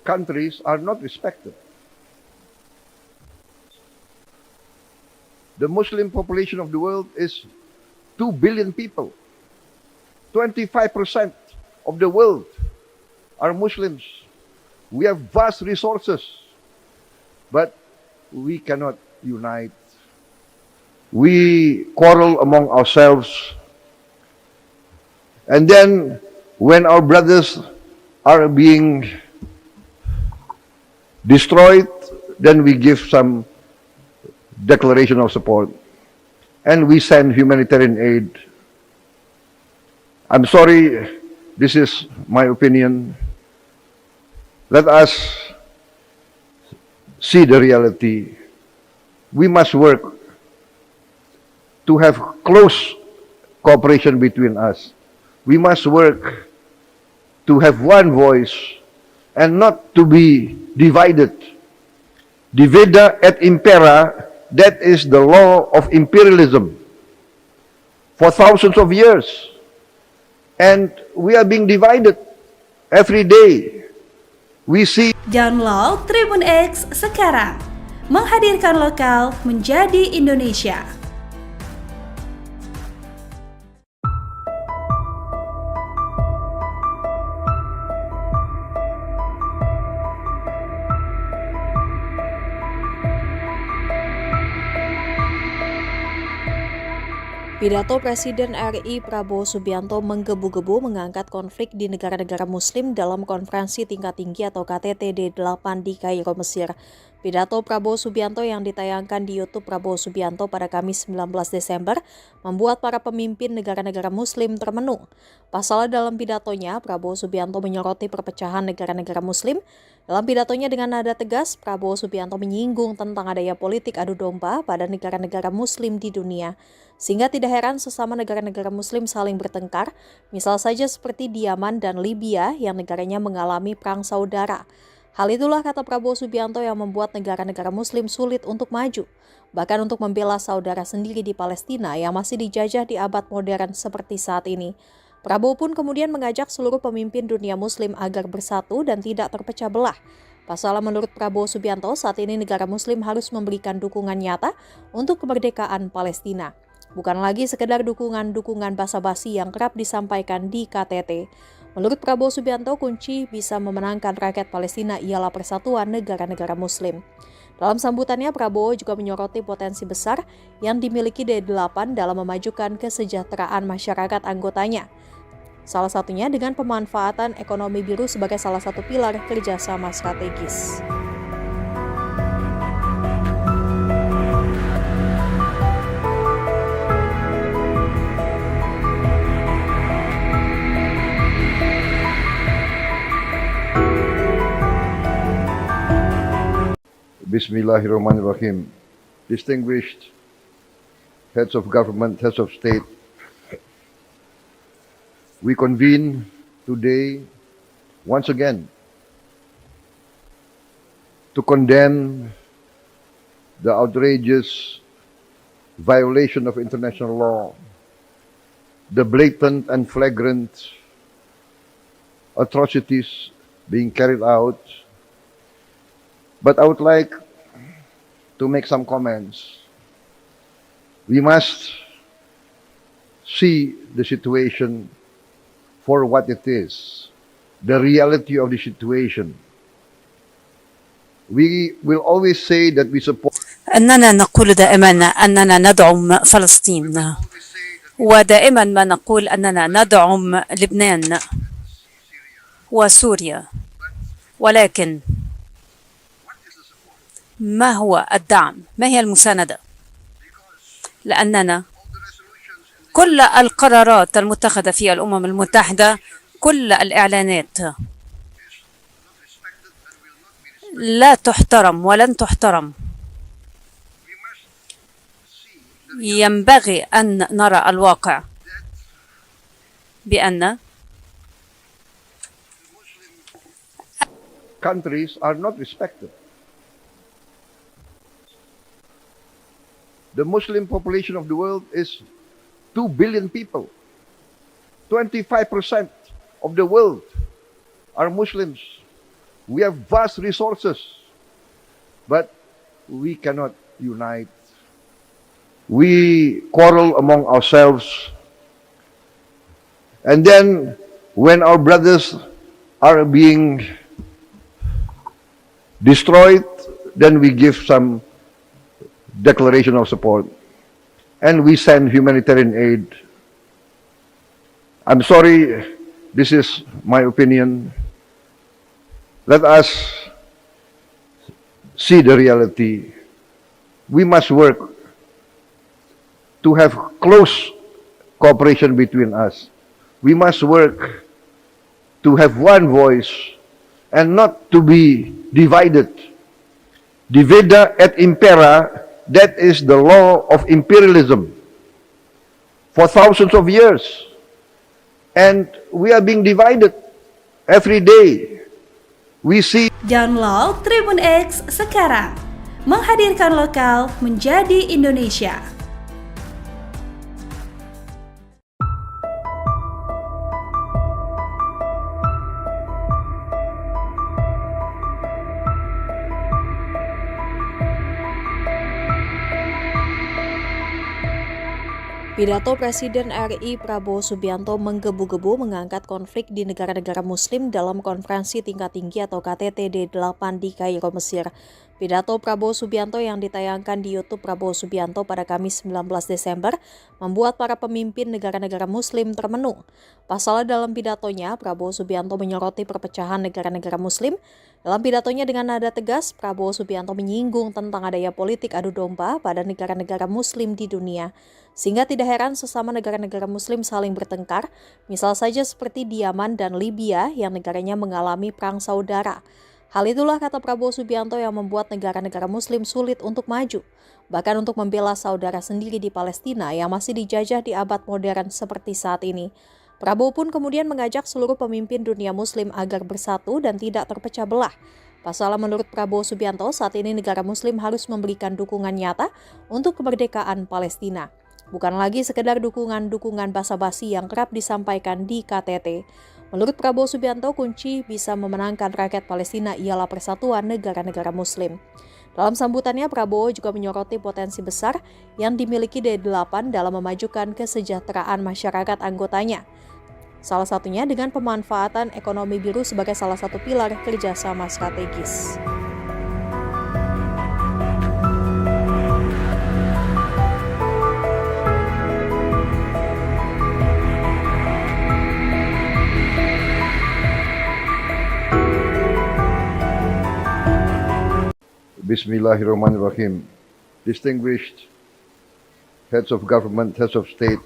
Speaker 1: countries are not respected. The Muslim population of the world is 2 billion people. 25% of the world are Muslims. We have vast resources, but we cannot unite. We quarrel among ourselves. And then when our brothers are being destroyed, then we give some declaration of support and we send humanitarian aid. I'm sorry, this is my opinion. Let us see the reality. We must work to have close cooperation between us. We must work to have one voice and not to be divided. Divida et impera, that is the law of imperialism for thousands of years. And we are being divided every day. We see.
Speaker 3: Download Tribun X sekarang, menghadirkan lokal menjadi Indonesia.
Speaker 4: Pidato Presiden RI Prabowo Subianto menggebu-gebu mengangkat konflik di negara-negara Muslim dalam konferensi tingkat tinggi atau KTT D8 di Kairo, Mesir. Pidato Prabowo Subianto yang ditayangkan di YouTube Prabowo Subianto pada Kamis 19 Desember membuat para pemimpin negara-negara Muslim termenung. Pasalnya dalam pidatonya, Prabowo Subianto menyoroti perpecahan negara-negara Muslim. Dalam pidatonya dengan nada tegas, Prabowo Subianto menyinggung tentang adanya politik adu domba pada negara-negara Muslim di dunia. Sehingga tidak heran sesama negara-negara Muslim saling bertengkar, misal saja seperti di Yaman dan Libya yang negaranya mengalami perang saudara. Hal itulah, kata Prabowo Subianto, yang membuat negara-negara Muslim sulit untuk maju, bahkan untuk membela saudara sendiri di Palestina yang masih dijajah di abad modern seperti saat ini. Prabowo pun kemudian mengajak seluruh pemimpin dunia Muslim agar bersatu dan tidak terpecah belah. Pasalnya menurut Prabowo Subianto, saat ini negara Muslim harus memberikan dukungan nyata untuk kemerdekaan Palestina. Bukan lagi sekedar dukungan-dukungan basa-basi yang kerap disampaikan di KTT. Menurut Prabowo Subianto, kunci bisa memenangkan rakyat Palestina ialah persatuan negara-negara Muslim. Dalam sambutannya, Prabowo juga menyoroti potensi besar yang dimiliki D8 dalam memajukan kesejahteraan masyarakat anggotanya. Salah satunya dengan pemanfaatan ekonomi biru sebagai salah satu pilar kerjasama strategis.
Speaker 1: Bismillahirrahmanirrahim. Distinguished heads of government, heads of state, we convene today once again to condemn the outrageous violation of international law, the blatant and flagrant atrocities being carried out. But I would like to make some comments. We must see the situation for what it is, the reality of the situation. We will always say that we support
Speaker 2: أننا نقول دائما أننا ندعم فلسطين، ودائما ما نقول أننا ندعم لبنان وسوريا، ولكن ما هو الدعم؟ ما هي المساندة؟ لأننا كل القرارات المتخذة في الأمم المتحدة، كل الإعلانات لا تحترم ولن تحترم. ينبغي أن نرى الواقع بأن
Speaker 1: countries are not respected. The Muslim population of the world is 2 billion people. 25% of the world are Muslims. We have vast resources, but we cannot unite. We quarrel among ourselves. And then when our brothers are being destroyed, then we give some declaration of support, and we send humanitarian aid. I'm sorry, this is my opinion. Let us see the reality. We must work to have close cooperation between us. We must work to have one voice and not to be divided. Divida et impera, that is the law of imperialism for thousands of years. And we are being divided every day. We see.
Speaker 3: Download Tribun X sekarang, menghadirkan lokal menjadi Indonesia.
Speaker 4: Pidato Presiden RI Prabowo Subianto menggebu-gebu mengangkat konflik di negara-negara Muslim dalam konferensi tingkat tinggi atau KTT D8 di Kairo, Mesir. Pidato Prabowo Subianto yang ditayangkan di YouTube Prabowo Subianto pada Kamis 19 Desember membuat para pemimpin negara-negara Muslim termenung. Pasalnya dalam pidatonya, Prabowo Subianto menyoroti perpecahan negara-negara Muslim. Dalam pidatonya dengan nada tegas, Prabowo Subianto menyinggung tentang adanya politik adu domba pada negara-negara Muslim di dunia. Sehingga tidak heran sesama negara-negara Muslim saling bertengkar, misal saja seperti di Yaman dan Libya yang negaranya mengalami perang saudara. Hal itulah, kata Prabowo Subianto, yang membuat negara-negara Muslim sulit untuk maju, bahkan untuk membela saudara sendiri di Palestina yang masih dijajah di abad modern seperti saat ini. Prabowo pun kemudian mengajak seluruh pemimpin dunia Muslim agar bersatu dan tidak terpecah belah. Pasalnya menurut Prabowo Subianto, saat ini negara Muslim harus memberikan dukungan nyata untuk kemerdekaan Palestina. Bukan lagi sekedar dukungan-dukungan basa-basi yang kerap disampaikan di KTT. Menurut Prabowo Subianto, kunci bisa memenangkan rakyat Palestina ialah persatuan negara-negara Muslim. Dalam sambutannya, Prabowo juga menyoroti potensi besar yang dimiliki D8 dalam memajukan kesejahteraan masyarakat anggotanya. Salah satunya dengan pemanfaatan ekonomi biru sebagai salah satu pilar kerjasama strategis.
Speaker 1: Bismillahirrahmanirrahim. Distinguished heads of government, heads of state,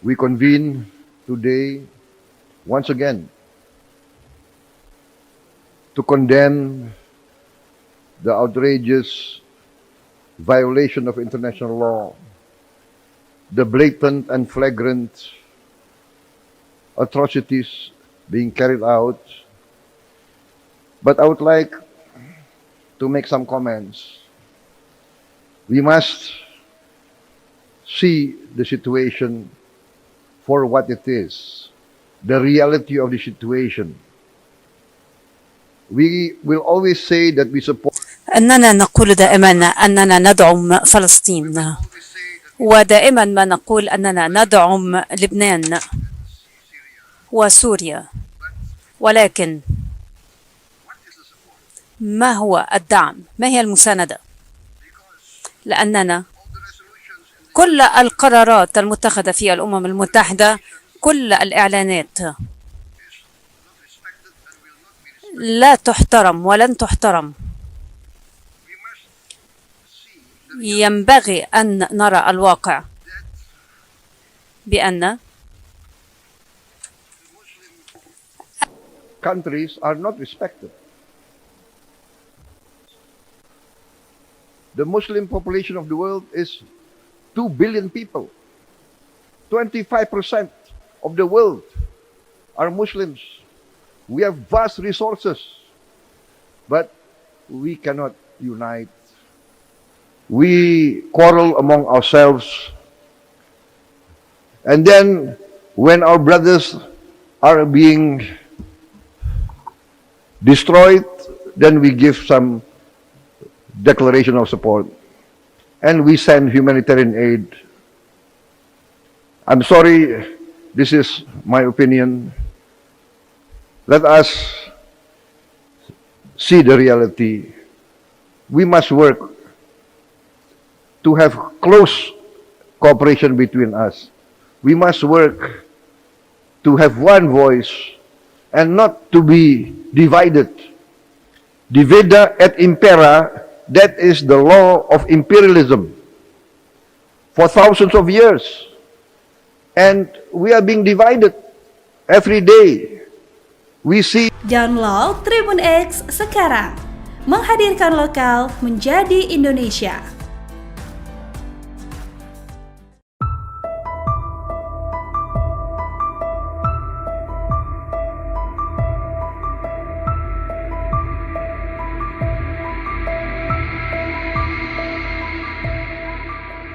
Speaker 1: we convene today once again to condemn the outrageous violation of international law, the blatant and flagrant atrocities being carried out. But I would like to make some comments. We must see the situation for what it is, the reality of the situation. We will always say that we support
Speaker 2: أننا نقول دائما أننا ندعم فلسطين، ودائما ما نقول أننا ندعم لبنان وسوريا، ولكن ما هو الدعم؟ ما هي المساندة؟ لأننا كل القرارات المتخذة في الأمم المتحدة، كل الإعلانات لا تحترم ولن تحترم. ينبغي أن نرى الواقع بأن
Speaker 1: countries are not respected. The Muslim population of the world is 2 billion people. 25% of the world are Muslims. We have vast resources, but we cannot unite. We quarrel among ourselves. And then when our brothers are being destroyed, then we give some declaration of support and we send humanitarian aid. I'm sorry, this is my opinion. Let us see the reality. We must work to have close cooperation between us. We must work to have one voice and not to be divided. Divida et impera, that is the law of imperialism for thousands of years. And we are being divided every day. We see.
Speaker 3: Download Tribun X sekarang, menghadirkan lokal menjadi Indonesia.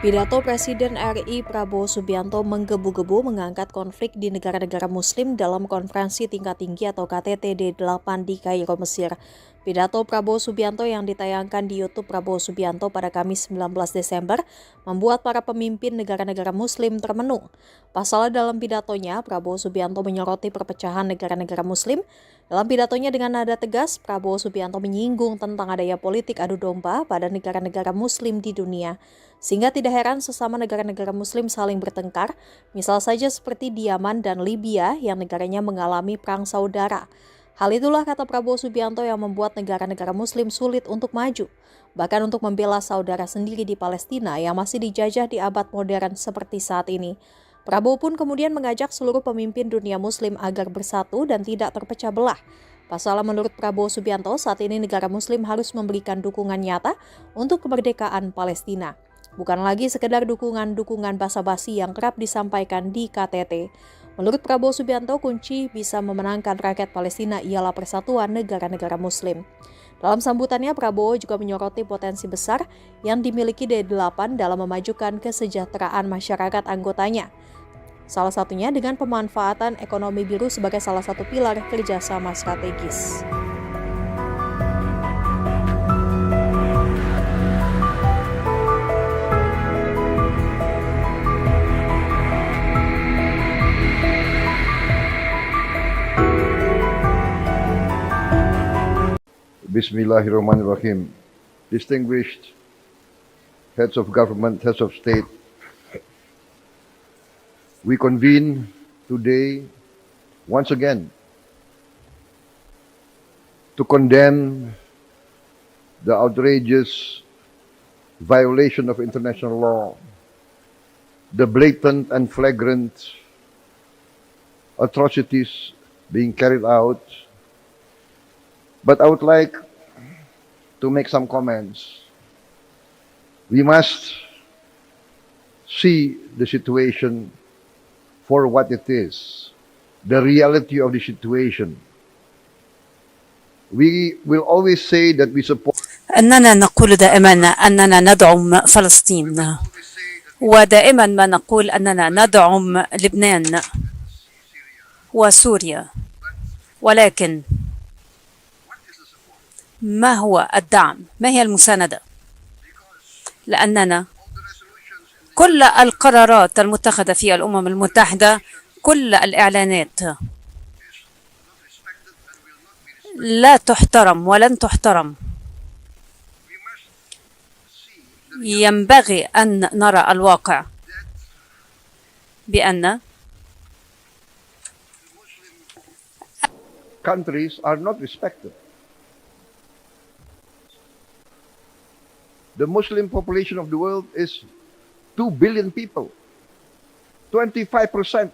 Speaker 4: Pidato Presiden RI Prabowo Subianto menggebu-gebu mengangkat konflik di negara-negara Muslim dalam konferensi tingkat tinggi atau KTT D8 di Kairo, Mesir. Pidato Prabowo Subianto yang ditayangkan di YouTube Prabowo Subianto pada Kamis 19 Desember membuat para pemimpin negara-negara Muslim termenung. Pasalnya dalam pidatonya, Prabowo Subianto menyoroti perpecahan negara-negara Muslim. Dalam pidatonya dengan nada tegas, Prabowo Subianto menyinggung tentang adanya politik adu domba pada negara-negara Muslim di dunia. Sehingga tidak heran sesama negara-negara Muslim saling bertengkar, misal saja seperti di Yaman dan Libya yang negaranya mengalami perang saudara. Hal itulah kata Prabowo Subianto yang membuat negara-negara Muslim sulit untuk maju, bahkan untuk membela saudara sendiri di Palestina yang masih dijajah di abad modern seperti saat ini. Prabowo pun kemudian mengajak seluruh pemimpin dunia Muslim agar bersatu dan tidak terpecah belah. Pasalnya menurut Prabowo Subianto, saat ini negara Muslim harus memberikan dukungan nyata untuk kemerdekaan Palestina. Bukan lagi sekedar dukungan-dukungan basa-basi yang kerap disampaikan di KTT. Menurut Prabowo Subianto, kunci bisa memenangkan rakyat Palestina ialah persatuan negara-negara Muslim. Dalam sambutannya, Prabowo juga menyoroti potensi besar yang dimiliki D8 dalam memajukan kesejahteraan masyarakat anggotanya. Salah satunya dengan pemanfaatan ekonomi biru sebagai salah satu pilar kerjasama strategis.
Speaker 1: Bismillahirrahmanirrahim. Distinguished heads of government, heads of state, we convene today once again to condemn the outrageous violation of international law, the blatant and flagrant atrocities being carried out. But I would like to make some comments. We must see the situation for what it is, the reality of the situation. We will always say that we support
Speaker 2: أننا نقول دائما أننا ندعم فلسطين، ودائما ما نقول أننا ندعم لبنان وسوريا، ولكن ما هو الدعم؟ ما هي المساندة؟ لأننا كل القرارات المتخذة في الأمم المتحدة، كل الإعلانات لا تحترم ولن تحترم. ينبغي أن نرى الواقع بأن
Speaker 1: countries are not respected. The Muslim population of the world is 2 billion people. 25%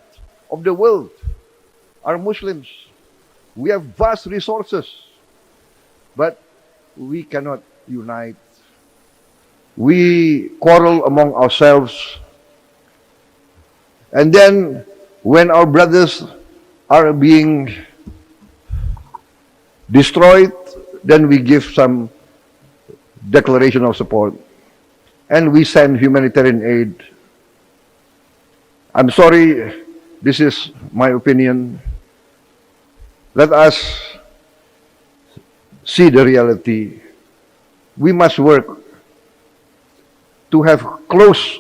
Speaker 1: of the world are Muslims. We have vast resources, but we cannot unite. We quarrel among ourselves. And then when our brothers are being destroyed, then we give some declaration of support and we send humanitarian aid. I'm sorry, this is my opinion. Let us see the reality. We must work to have close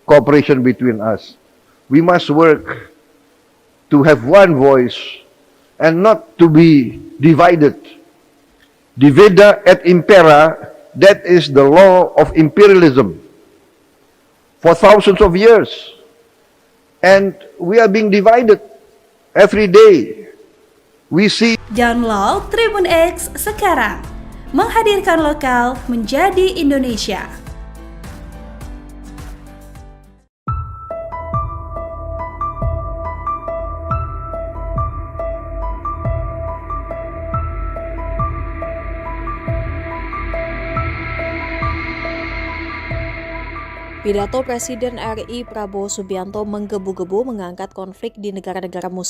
Speaker 1: cooperation between us. We must work to have one voice and not to be divided. Divida et impera, that is the law of imperialism for thousands of years. And we are being divided every day. We see
Speaker 3: Download Tribun X sekarang, menghadirkan lokal menjadi Indonesia.
Speaker 4: Pidato Presiden RI Prabowo Subianto menggebu-gebu mengangkat konflik di negara-negara Muslim